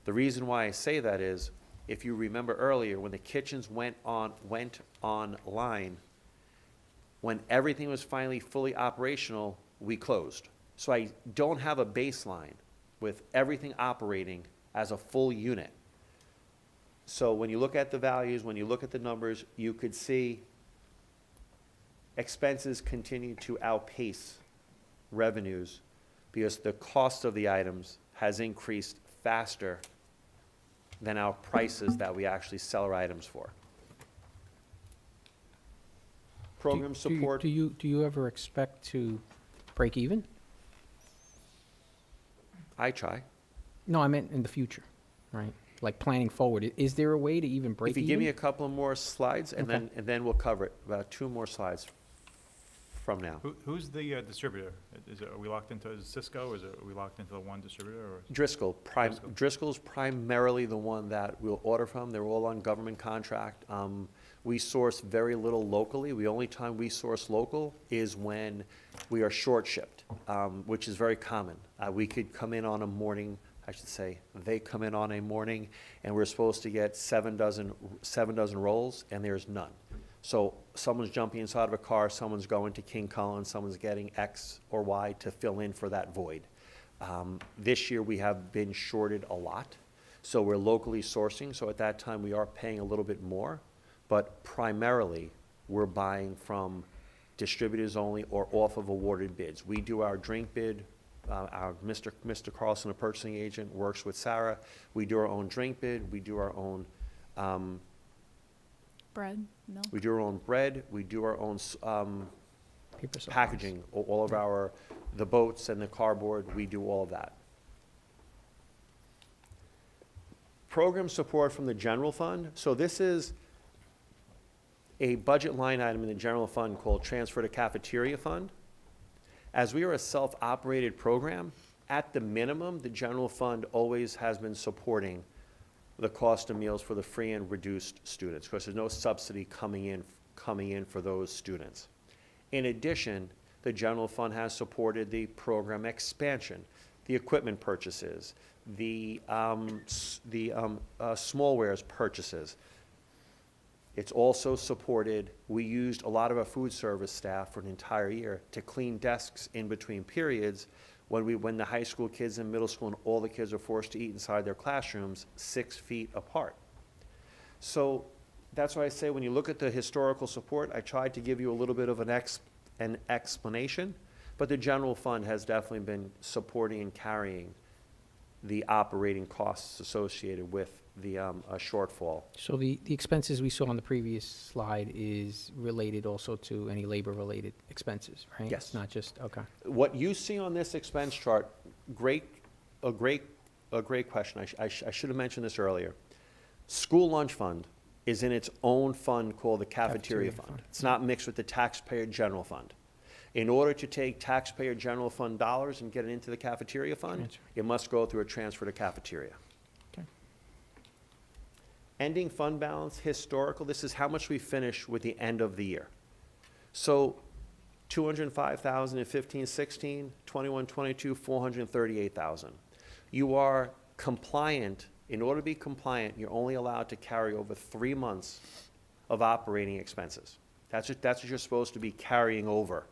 The reason why I say that is, if you remember earlier, when the kitchens went online, when everything was finally fully operational, we closed. So I don't have a baseline with everything operating as a full unit. So when you look at the values, when you look at the numbers, you could see expenses continue to outpace revenues because the cost of the items has increased faster than our prices that we actually sell our items for. Program support. Do you ever expect to break even? I try. No, I meant in the future, right? Like planning forward. Is there a way to even break If you even? give me a couple of more slides, and Okay. then we'll cover it. About 2 more slides from now. Who's the distributor? Are we locked into, is it Cisco, are we locked into the one distributor, or? Driscoll. Driscoll. Driscoll's primarily the one that we'll order from. They're all on government contract. We source very little locally. The only time we source local is when we are short shipped, which is very common. We could come in on a morning, I should say, they come in on a morning, and we're supposed to get 7 dozen rolls, and there's none. So someone's jumping inside of a car, someone's going to King Cullen, someone's getting X or Y to fill in for that void. This year, we have been shorted a lot, so we're locally sourcing, so at that time, we are paying a little bit more, but primarily, we're buying from distributors only or off of awarded bids. We do our drink bid. Our Mr. Carlson, a purchasing agent, works with Sarah. We do our own drink bid. We do our own Bread, milk. we do our own bread. We do our own Paper supplies. packaging. All of the boats and the cardboard. We do all of that. Program support from the general fund. So this is a budget line item in the general fund called Transfer to Cafeteria Fund. As we are a self-operated program, at the minimum, the general fund always has been supporting the cost of meals for the free and reduced students, because there's no subsidy coming in for those students. In addition, the general fund has supported the program expansion, the equipment purchases, the smallwares purchases. It's also supported, we used a lot of our food service staff for an entire year to clean desks in between periods when the high school kids and middle school and all the kids are forced to eat inside their classrooms 6 feet apart. So that's why I say when you look at the historical support, I tried to give you a little bit of an explanation, but the general fund has definitely been supporting and carrying the operating costs associated with the shortfall. So the expenses we saw on the previous slide is related also to any labor-related expenses, right? Yes. It's not just, okay. What you see on this expense chart, a great question. I should have mentioned this earlier. School lunch fund is in its own fund called the cafeteria fund. It's not mixed with the taxpayer general fund. In order to take taxpayer general fund dollars and get it into the cafeteria fund, Transfer. it must go through a transfer to cafeteria. Okay. Ending fund balance, historical, this is how much we finish with the end of the year. So 205,000 in 15-16, 21-22, 438,000. You are compliant. In order to be compliant, you're only allowed to carry over 3 months of operating expenses. That's what you're supposed to be carrying over,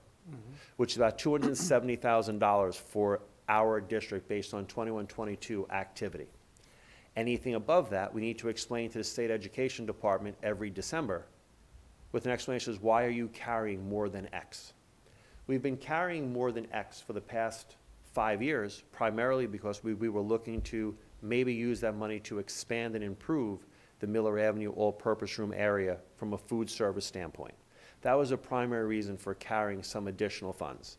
which is about $270,000 for our district based on 21-22 activity. Anything above that, we need to explain to the state education department every December with an explanation as why are you carrying more than X? We've been carrying more than X for the past 5 years, primarily because we were looking to maybe use that money to expand and improve the Miller Avenue all-purpose room area from a food service standpoint. That was a primary reason for carrying some additional funds.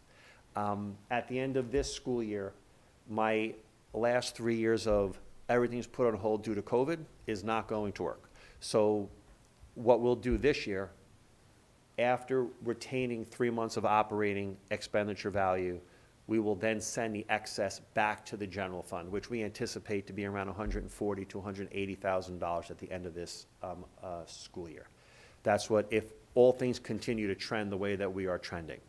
At the end of this school year, my last 3 years of everything's put on hold due to COVID is not going to work. So what we'll do this year, after retaining 3 months of operating expenditure value, we will then send the excess back to the general fund, which we anticipate to be around $140,000 to $180,000 at the end of this school year. That's what, if all things continue to trend the way that we are trending.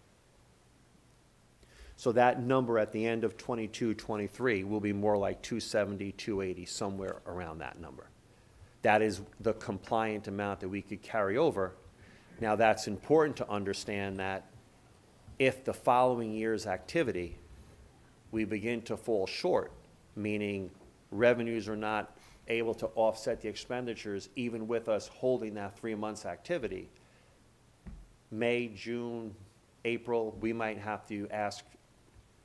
So that number at the end of 22-23 will be more like 270, 280, somewhere around that number. That is the compliant amount that we could carry over. Now, that's important to understand that if the following year's activity, we begin to fall short, meaning revenues are not able to offset the expenditures, even with us holding that 3 months activity, May, June, April, we might have to ask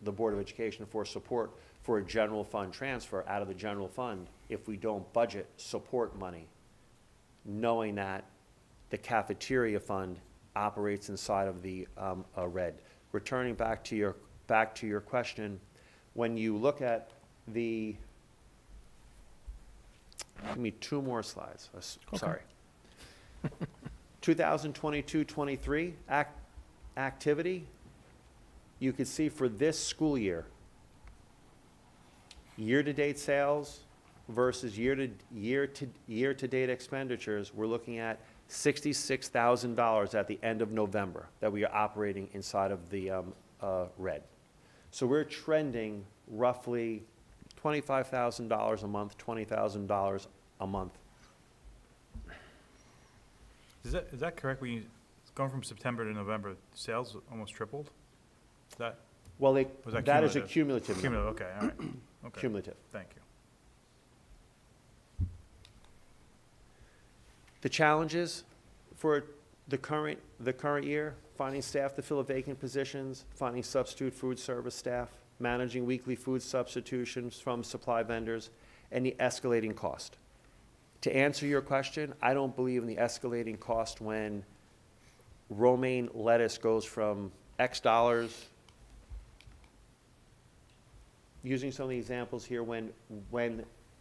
the Board of Education for support for a general fund transfer out of the general fund if we don't budget support money, knowing that the cafeteria fund operates inside of the red. Returning back to your question, when you look at the, give me 2 more slides. Sorry. 2022-23 activity, you can see for this school year, year-to-date sales versus year-to-date expenditures, we're looking at $66,000 at the end of November that we are operating inside of the red. So we're trending roughly $25,000 a month, $20,000 a month. Is that correct? When you, going from September to November, sales almost tripled? Is that, Well, was that that is a cumulative? cumulative number. Cumulative, okay, all right. Okay, Cumulative. thank you. The challenges for the current year, finding staff to fill vacant positions, finding substitute food service staff, managing weekly food substitutions from supply vendors, and the escalating cost. To answer your question, I don't believe in the escalating cost when romaine lettuce goes from X dollars. Using some of the examples here, when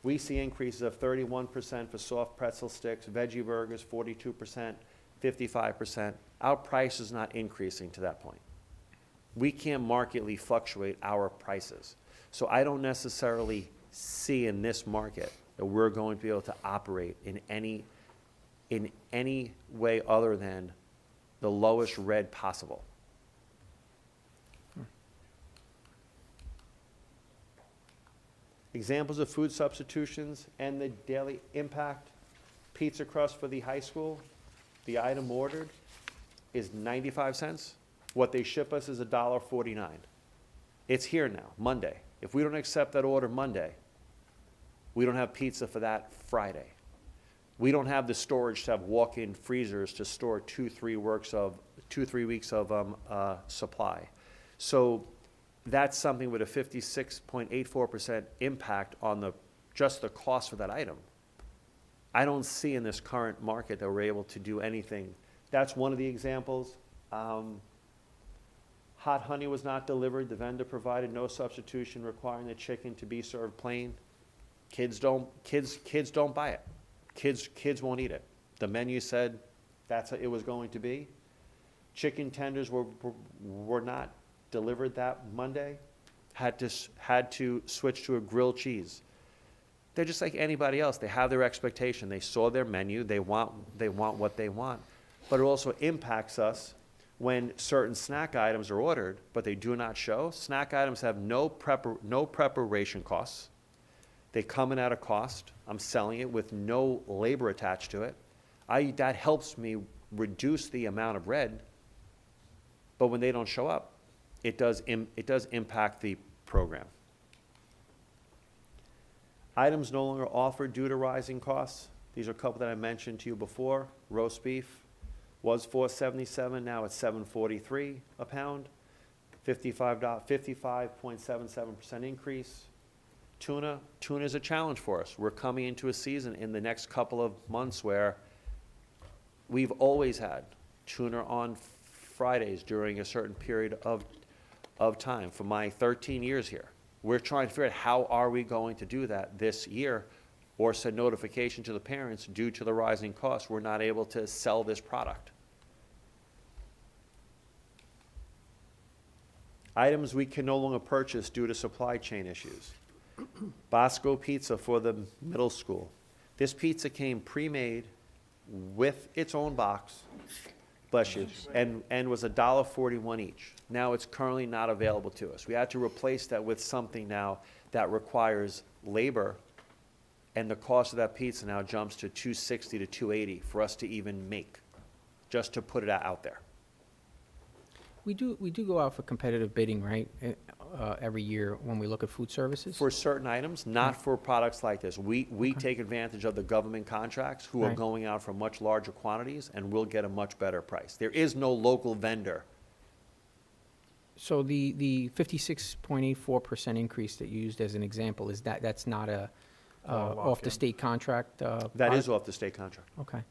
we see increases of 31% for soft pretzel sticks, veggie burgers, 42%, 55%, our price is not increasing to that point. We can't markedly fluctuate our prices. So I don't necessarily see in this market that we're going to be able to operate in any way other than the lowest red possible. Examples of food substitutions and the daily impact. Pizza crust for the high school, the item ordered is 95 cents. What they ship us is $1.49. It's here now, Monday. If we don't accept that order Monday, we don't have pizza for that Friday. We don't have the storage to have walk-in freezers to store 2-3 weeks of supply. So that's something with a 56.84% impact on just the cost for that item. I don't see in this current market that we're able to do anything. That's one of the examples. Hot honey was not delivered. The vendor provided no substitution, requiring the chicken to be served plain. Kids don't buy it. Kids won't eat it. The menu said that's how it was going to be. Chicken tenders were not delivered that Monday. Had to switch to a grilled cheese. They're just like anybody else. They have their expectation. They saw their menu. They want what they want. But it also impacts us when certain snack items are ordered, but they do not show. Snack items have no preparation costs. They come in at a cost. I'm selling it with no labor attached to it. That helps me reduce the amount of red. But when they don't show up, it does impact the program. Items no longer offered due to rising costs. These are a couple that I mentioned to you before. Roast beef was $4.77, now it's $7.43 a pound. 55.77% increase. Tuna is a challenge for us. We're coming into a season in the next couple of months where we've always had tuna on Fridays during a certain period of time for my 13 years here. We're trying to figure out how are we going to do that this year, or send notification to the parents due to the rising costs, we're not able to sell this product. Items we can no longer purchase due to supply chain issues. Bosco Pizza for the middle school. This pizza came pre-made with its own box, bless you, and was $1.41 each. Now it's currently not available to us. We had to replace that with something now that requires labor, and the cost of that pizza now jumps to $2.60 to $2.80 for us to even make, just to put it out there. We do go out for competitive bidding, right, every year when we look at food services? For certain items, not for products like this. We take advantage of the government contracts who are Right. going out for much larger quantities, and we'll get a much better price. There is no local vendor. So the 56.84% increase that you used as an example, that's not a Locked in. off-the-state contract? That is off the state contract. Okay.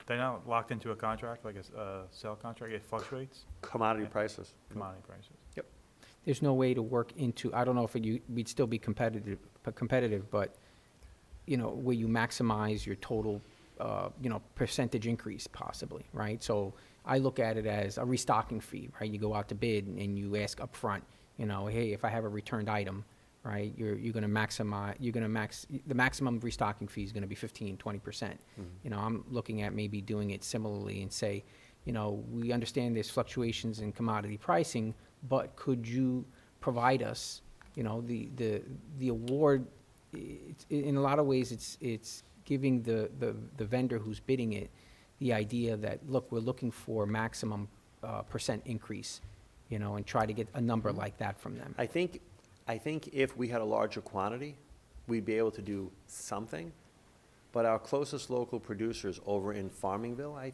They're not locked into a contract, like a sale contract, it fluctuates, Commodity Okay. prices. commodity prices. There's no way to work into, I don't know if we'd still be competitive, but, where you maximize your total, percentage increase possibly, right? So I look at it as a restocking fee, right? You go out to bid and you ask upfront, hey, if I have a returned item, right, you're gonna the maximum restocking fee is gonna be 15-20%. I'm looking at maybe doing it similarly and say, we understand there's fluctuations in commodity pricing, but could you provide us, the award, in a lot of ways, it's giving the vendor who's bidding it the idea that, look, we're looking for maximum percent increase, and try to get a number like that from them. I think if we had a larger quantity, we'd be able to do something. But our closest local producers over in Farmingville, I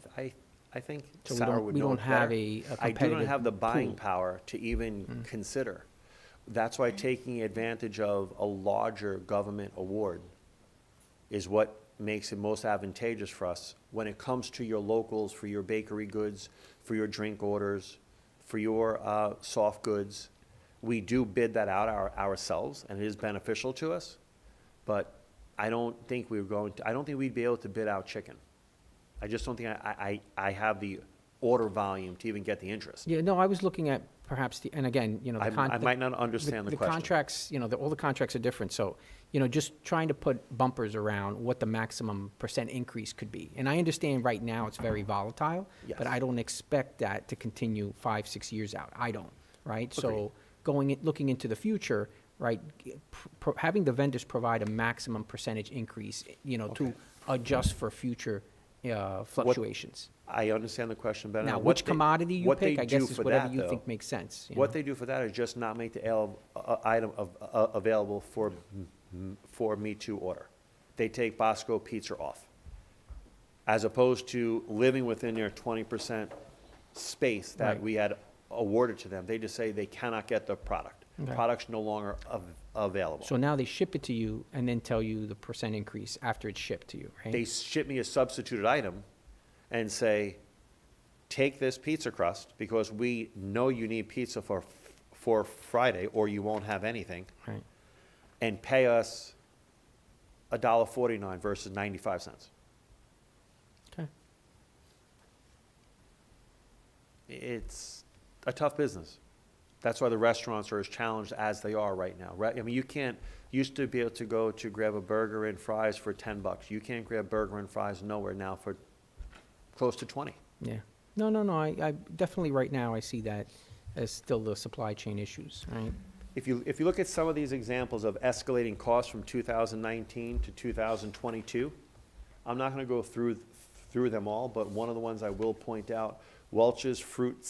think So Sarah would we know don't it have better. a I do competitive not have the buying pool. power to even consider. That's why taking advantage of a larger government award is what makes it most advantageous for us when it comes to your locals, for your bakery goods, for your drink orders, for your soft goods. We do bid that out ourselves, and it is beneficial to us, but I don't think we'd be able to bid out chicken. I just don't think I have the order volume to even get the interest. Yeah, no, I was looking at perhaps and again, I might not understand the question. contracts, all the contracts are different, so, just trying to put bumpers around what the maximum percent increase could be. And I understand right now it's very volatile, Yes. but I don't expect that to continue 5-6 years out. I don't, right? Agreed. So looking into the future, right, having the vendors provide a maximum percentage increase, to adjust for future fluctuations. I understand the question better. Now, What which they- commodity you what they pick, I guess do is for whatever that, you though, think makes sense. What they do for that is just not make the item available for me to order. They take Bosco Pizza off, as opposed to living within their 20% space that Right. we had awarded to them. They just say they cannot get the product. Okay. Product's no longer available. So now they ship it to you and then tell you the percent increase after it's shipped to you, right? They ship me a substituted item and say, take this pizza crust because we know you need pizza for Friday or you won't have anything, Right. and pay us $1.49 versus 95 cents. Okay. It's a tough business. That's why the restaurants are as challenged as they are right now. Right? I mean, used to be able to go to grab a burger and fries for $10. You can't grab burger and fries nowhere now for close to 20. Yeah. No, I definitely right now I see that as still the supply chain issues, right? If you look at some of these examples of escalating costs from 2019 to 2022, I'm not going to go through them all, but one of the ones I will point out, Welch's fruit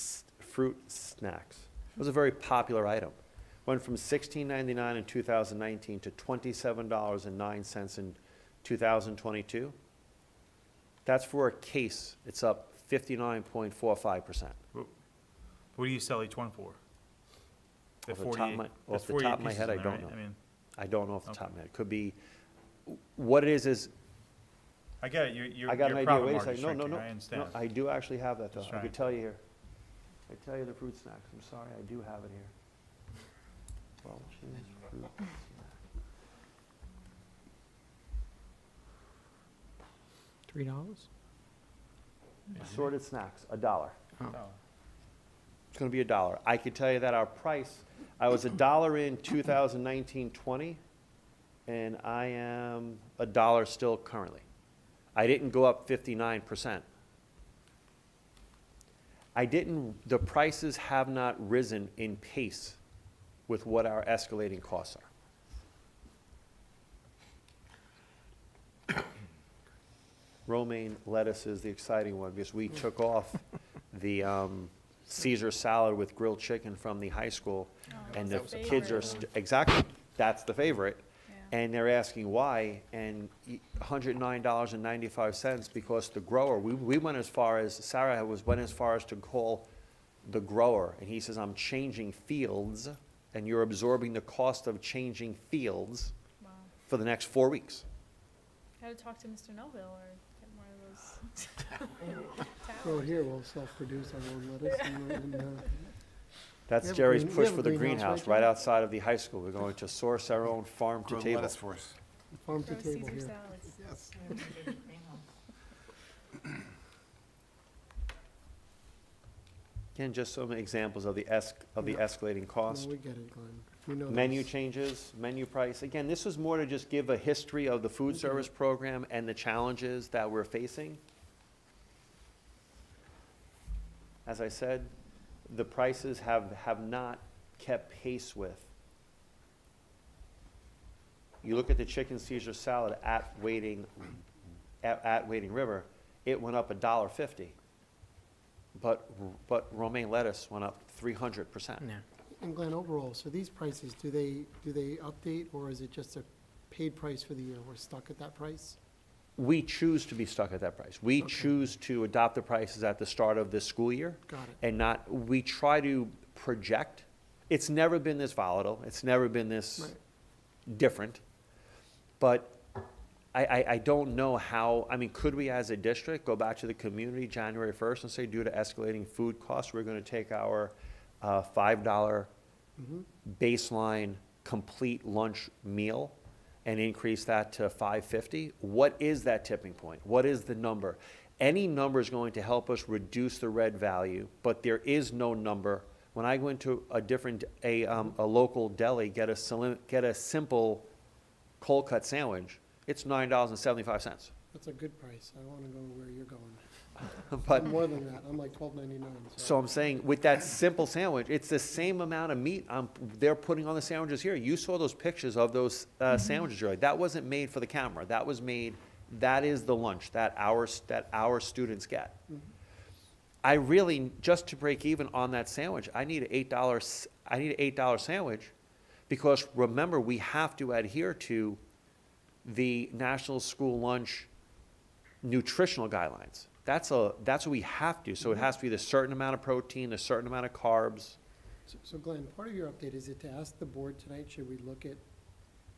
snacks. It was a very popular item. Went from $16.99 in 2019 to $27.09 in 2022. That's for a case. It's up 59.45%. What do you sell each one for? The Off the top of 48 my- there's off the top 48 of my pieces head, I in there, don't right? know. I mean, I don't know off the Okay. top of my head. It could be, what it is, I get it, your I got an idea. profit Wait a margin's second. No, shrinking, no, I no. understand. No, I do actually have that, though. Just I trying. could tell you here. I tell you the fruit snacks. I'm sorry, I do have it here. Welch's fruit snack. $3? Assorted snacks, $1. Oh. It's gonna be $1. I could tell you that our price, I was $1 in 2019-20, and I am $1 still currently. I didn't go up 59%. The prices have not risen in pace with what our escalating costs are. Romaine lettuce is the exciting one, because we took off the Caesar salad with grilled chicken from the high school, and the that's the kids are, favorite. exactly, that's the favorite. Yeah. And they're asking why, and $109.95 because the grower, we went as far as, Sarah went as far as to call the grower, and he says, I'm changing fields, and you're absorbing the cost of changing fields Wow. for the next 4 weeks. Gotta talk to Mr. Noville or get more of those So towers. here, we'll self-produce our own lettuce and That's We have a Jerry's green- we push have a for the greenhouse, greenhouse, right, right Jerry? outside of the high school. We're going to source our own farm to Grow table. lettuce for us. farm to Grow table Caesar here. salads. Yes. Again, just some examples of the escalating cost. No, we get it, Glenn. We know Menu this. changes, menu price. Again, this was more to just give a history of the food service program and the challenges that we're facing. As I said, the prices have not kept pace with. You look at the chicken Caesar salad at Wading River, it went up $1.50. But romaine lettuce went up 300%. Yeah. And Glenn, overall, so these prices, do they update, or is it just a paid price for the year? We're stuck at that price? We choose to be stuck at that price. We Okay. choose to adopt the prices at the start of this school year. Got it. And not, we try to project. It's never been this volatile. It's never been this Right. different. But I don't know how, I mean, could we as a district go back to the community January 1st and say, due to escalating food costs, we're going to take our $5 Mhm. baseline complete lunch meal and increase that to $5.50? What is that tipping point? What is the number? Any number is going to help us reduce the red value, but there is no number. When I go into a local deli, get a simple cold cut sandwich, it's $9.75. That's a good price. I want to go where you're going. But, More than that. I'm like $12.99. so I'm saying, with that simple sandwich, it's the same amount of meat they're putting on the sandwiches here. You saw those pictures of those sandwiches earlier. That wasn't made for the camera. That was made, that is the lunch that our students get. Mhm. I really, just to break even on that sandwich, I need an $8 sandwich, because remember, we have to adhere to the National School Lunch nutritional guidelines. That's what we have to. So it has to be a certain amount of protein, a certain amount of carbs. So Glenn, part of your update, is it to ask the board tonight, should we look at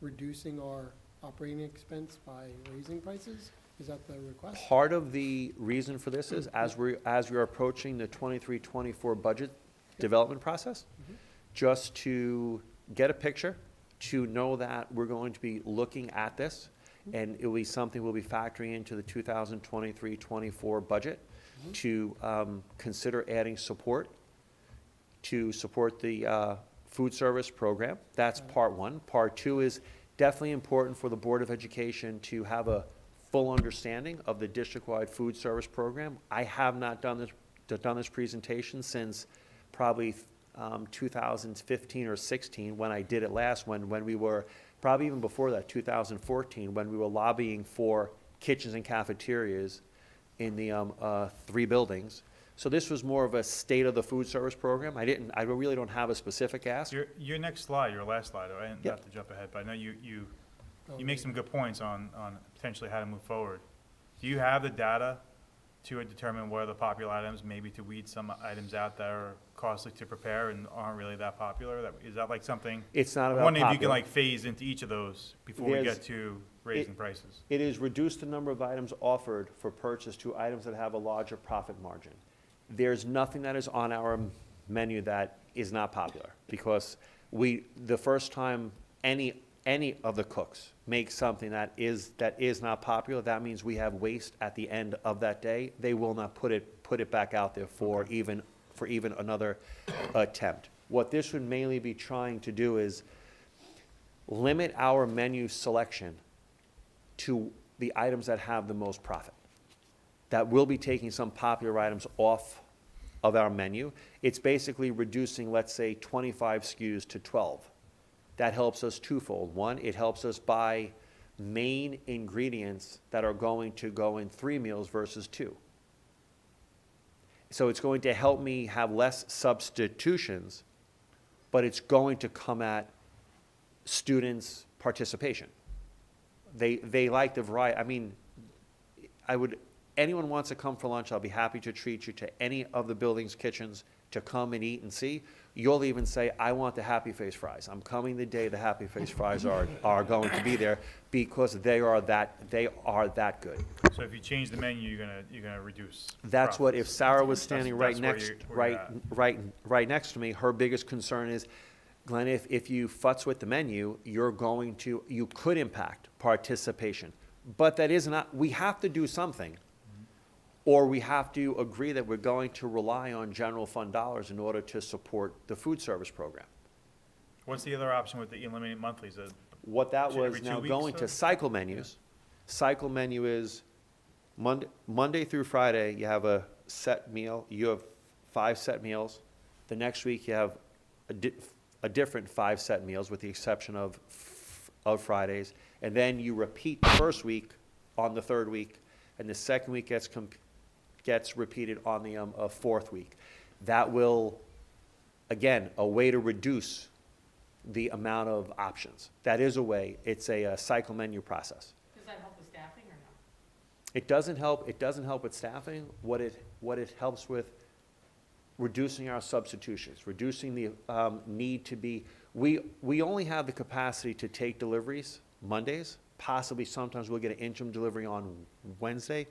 reducing our operating expense by raising prices? Is that the request? Part of the reason for this is, as we're approaching the 23-24 budget development process, Mhm. just to get a picture, to know that we're going to be looking at this, and it will be something we'll be factoring into the 2023-24 budget, Mhm. to consider adding support, to support the food service program. That's Got it. part one. Part two is definitely important for the Board of Education to have a full understanding of the district-wide food service program. I have not done this presentation since probably 2015 or 16, when I did it last, when we were, probably even before that, 2014, when we were lobbying for kitchens and cafeterias in the 3 buildings. So this was more of a state of the food service program. I really don't have a specific ask. Your next slide, your last slide, I didn't Yep. have to jump ahead, but I know you Oh, make some good points on potentially how to move forward. Do you have the data to determine what are the popular items, maybe to weed some items out that are costly to prepare and aren't really that popular? Is that like something? It's not I'm about wondering if you can popular. like phase into each of those before we There's- get to raising prices. It is reduce the number of items offered for purchase to items that have a larger profit margin. There's nothing that is on our menu that is not popular, because the first time any of the cooks make something that is not popular, that means we have waste at the end of that day. They will not put it back out there for even another attempt. What this would mainly be trying to do is limit our menu selection to the items that have the most profit. That will be taking some popular items off of our menu. It's basically reducing, let's say, 25 SKUs to 12. That helps us twofold. One, it helps us buy main ingredients that are going to go in 3 meals versus 2. So it's going to help me have less substitutions, but it's going to come at students' participation. They like the variety. I mean, anyone wants to come for lunch, I'll be happy to treat you to any of the building's kitchens to come and eat and see. You'll even say, I want the Happy Face fries. I'm coming the day the Happy Face fries are going to be there, because they are that good. So if you change the menu, you're gonna reduce. That's what, if profits. Sarah was standing right That's where next, where you're at. right next to me, her biggest concern is, Glenn, if you futz with the menu, you could impact participation. But that is not, we have to do something, or we have to agree that we're going to rely on general fund dollars in order to support the food service program. What's the other option with the eliminate monthlies? What that Every was 2 now weeks, going or- to cycle menus. Cycle menu is Monday through Friday, you have a set meal. You have 5 set meals. The next week, you have a different 5 set meals, with the exception of Fridays. And then you repeat the first week on the 3rd week, and the second week gets repeated on the 4th week. That will, again, a way to reduce the amount of options. That is a way. It's a cycle menu process. Does that help with staffing or no? It doesn't help with staffing. What it helps with, reducing our substitutions, reducing the need to be, we only have the capacity to take deliveries Mondays. Possibly sometimes we'll get an interim delivery on Wednesday.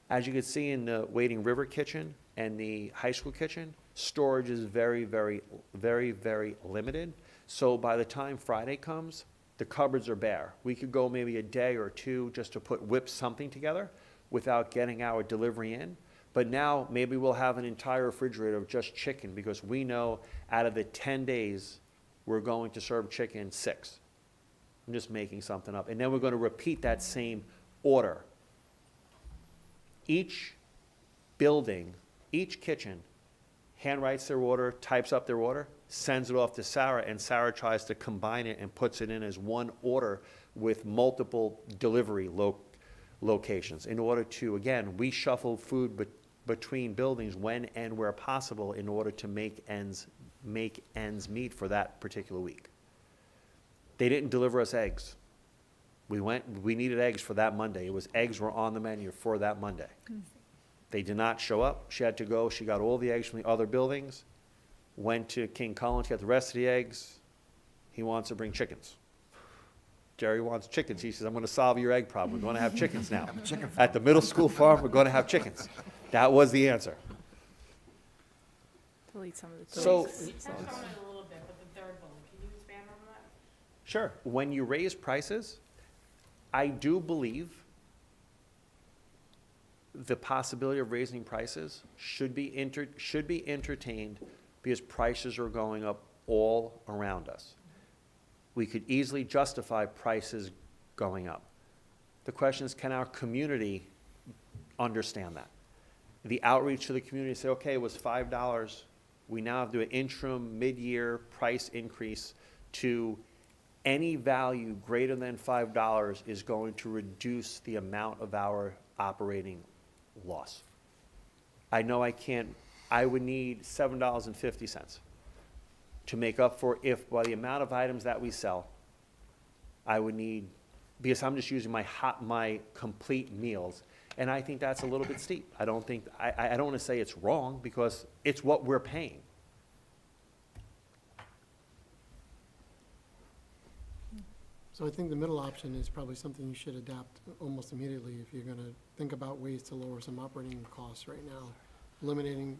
As you can see in the Wading River kitchen and the high school kitchen, storage is very, very, very, very limited. So by the time Friday comes, the cupboards are bare. We could go maybe a day or 2 just to whip something together without getting our delivery in. But now maybe we'll have an entire refrigerator of just chicken, because we know out of the 10 days we're going to serve chicken 6. I'm just making something up. And then we're going to repeat that same order. Each building, each kitchen handwrites their order, types up their order, sends it off to Sarah, and Sarah tries to combine it and puts it in as one order with multiple delivery locations in order to, again, we shuffle food between buildings when and where possible in order to make ends meet for that particular week. They didn't deliver us eggs. We needed eggs for that Monday. Eggs were on the menu for that Monday. They did not show up. She had to go. She got all the eggs from the other buildings, went to King Cullen to get the rest of the eggs. He wants to bring chickens. Jerry wants chickens. He says, I'm going to solve your egg problem. We're going to have chickens now. At the middle school farm, we're going to have chickens. That was the answer. Delete some of the. So- You touched on it a little bit, but the 3rd bullet, can you expand on that? Sure. When you raise prices, I do believe the possibility of raising prices should be entertained, because prices are going up all around us. We could easily justify prices going up. The question is, can our community understand that? The outreach to the community, say, okay, it was $5. We now have to do an interim mid-year price increase to any value greater than $5 is going to reduce the amount of our operating loss. I know I would need $7.50 to make up for, if by the amount of items that we sell, I would need, because I'm just using my complete meals, And I think that's a little bit steep. I don't want to say it's wrong, because it's what we're paying. So I think the middle option is probably something you should adopt almost immediately if you're gonna think about ways to lower some operating costs right now. Eliminating,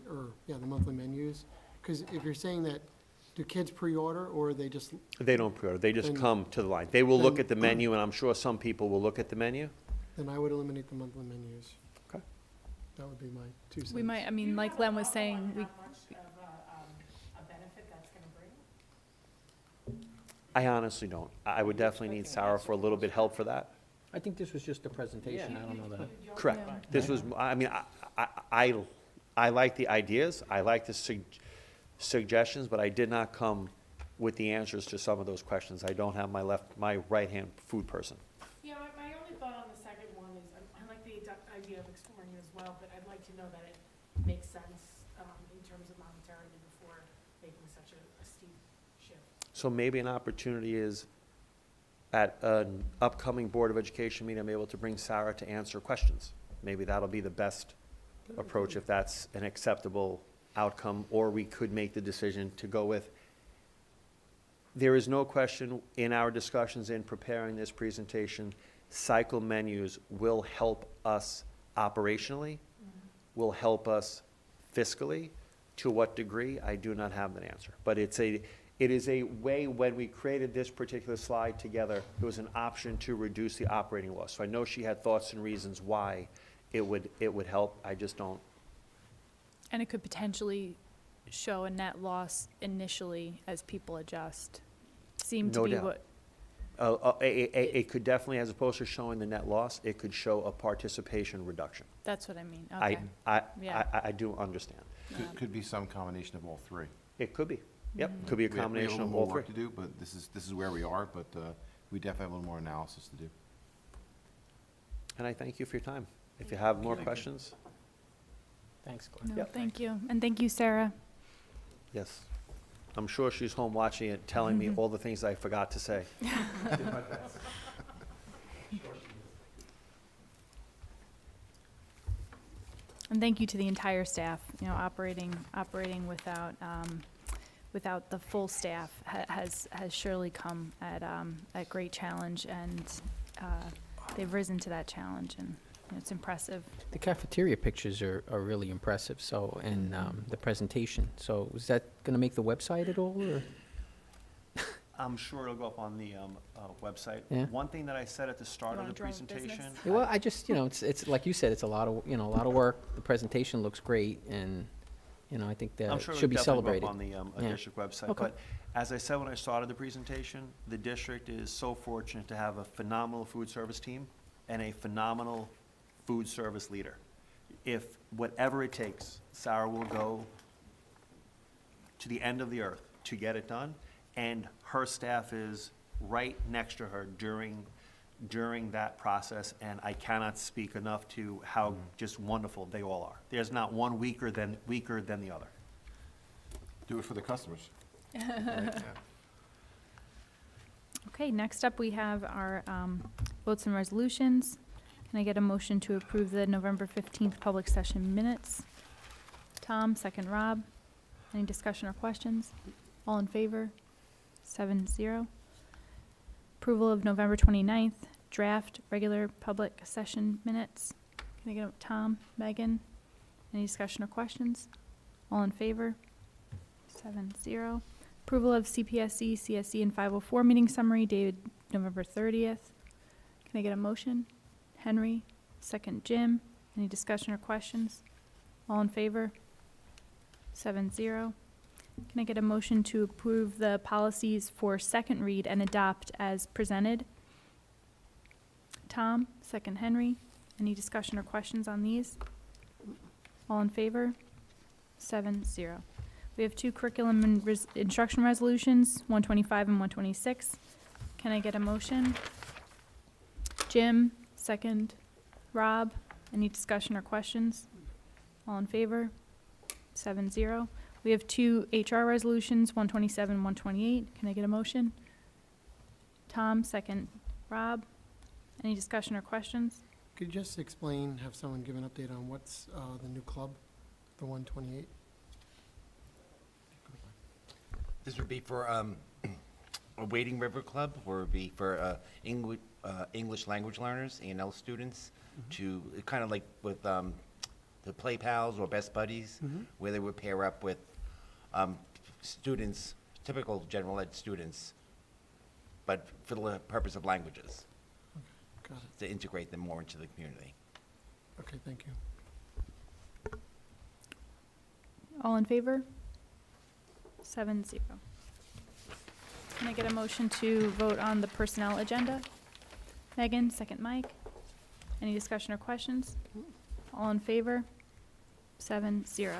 the monthly menus. Because if you're saying that, do kids pre-order or they just, They don't pre-order, they just Then- come to the line. They will look then- at the menu, and I'm sure some people will look at the menu. then I would eliminate the monthly menus. Okay. That would be my 2 cents. We might, I Do mean, you like have Len a was thought saying, on we, how much of a benefit that's gonna bring? I honestly don't. I would definitely need Sarah for a little bit help for that. I think this was just a presentation, I don't know that. Correct. Yeah. This was, I mean, I like the ideas, I like the suggestions, but I did not come with the answers to some of those questions. I don't have my right-hand food person. Yeah, my only thought on the second one is, I like the idea of exploring it as well, but I'd like to know that it makes sense, in terms of monetarily before making such a steep shift. So maybe an opportunity is, at an upcoming Board of Education meeting, I'm able to bring Sarah to answer questions. Maybe that'll be the best approach, if that's an acceptable outcome, or we could make the decision to go with. There is no question in our discussions in preparing this presentation, cycle menus will help us operationally, will help us fiscally. To what degree, I do not have that answer. But it is a way, when we created this particular slide together, it was an option to reduce the operating loss. So I know she had thoughts and reasons why it would help. I just don't. and it could potentially show a net loss initially as people adjust. Seemed to No be doubt. what, It could definitely, as opposed to showing the net loss, it could show a participation reduction. that's what I mean, okay. Yeah. I do understand. Could be some combination of all three. It could be. Yep, could be a We have a combination little of more all three. work to do, but this is where we are, but we definitely have a little more analysis to do. And I thank you for your time. If you have more questions, Thanks, Glenn. No, Yep. thank you, and thank you, Sarah. yes. I'm sure she's home watching it, telling me all the things I forgot to say. And thank you to the entire staff, operating without the full staff has surely come at great challenge, and they've risen to that challenge, and it's impressive. The cafeteria pictures are really impressive, so, and the presentation. So is that going to make the website at all, or? I'm sure it'll go up on the website. Yeah. One thing that I said at the start You of wanna the join business? presentation. Yeah, well, I just, it's like you said, it's a lot of, a lot of work. The presentation looks great, and, I think I'm that sure should be it'll definitely celebrated. go up on the Yeah. district website. Okay. But as I said when I started the presentation, the district is so fortunate to have a phenomenal food service team and a phenomenal food service leader. If whatever it takes, Sarah will go to the end of the earth to get it done, and her staff is right next to her during that process, and I cannot speak enough to how just wonderful they all are. There's not one weaker than the other. Do it for the customers. Okay, next up, we have our votes and resolutions. Can I get a motion to approve the November 15th public session minutes? Tom, second Rob. Any discussion or questions? All in favor? 7-0. Approval of November 29th draft regular public session minutes. Can I get a Tom, Megan? Any discussion or questions? All in favor? 7-0. Approval of CPSC, CSE, and 504 meeting summary dated November 30th. Can I get a motion? Henry, second Jim. Any discussion or questions? All in favor? 7-0. Can I get a motion to approve the policies for second read and adopt as presented? Tom, second Henry. Any discussion or questions on these? All in favor? 7-0. We have two curriculum and instruction resolutions, 125 and 126. Can I get a motion? Jim, second. Rob, any discussion or questions? All in favor? 7-0. We have two HR resolutions, 127, 128. Can I get a motion? Tom, second. Rob, any discussion or questions? Could you just explain, have someone give an update on what's the new club, the 128? This would be for a Wading River Club, or it would be for English language learners, A&L students, to, kind of like with the Play Pals or Best Buddies, where they would pair up with students, typical general ed students, but for the purpose of languages, Got it. to integrate them more into the community. Okay, thank you. All in favor? 7-0. Can I get a motion to vote on the personnel agenda? Megan, second Mike. Any discussion or questions? All in favor? 7-0.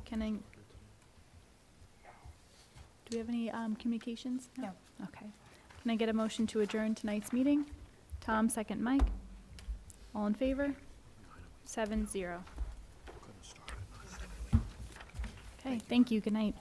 Can I, do we have any communications? No. Okay. Can I get a motion to adjourn tonight's meeting? Tom, second Mike. All in favor? 7-0. Okay, thank you. Good night.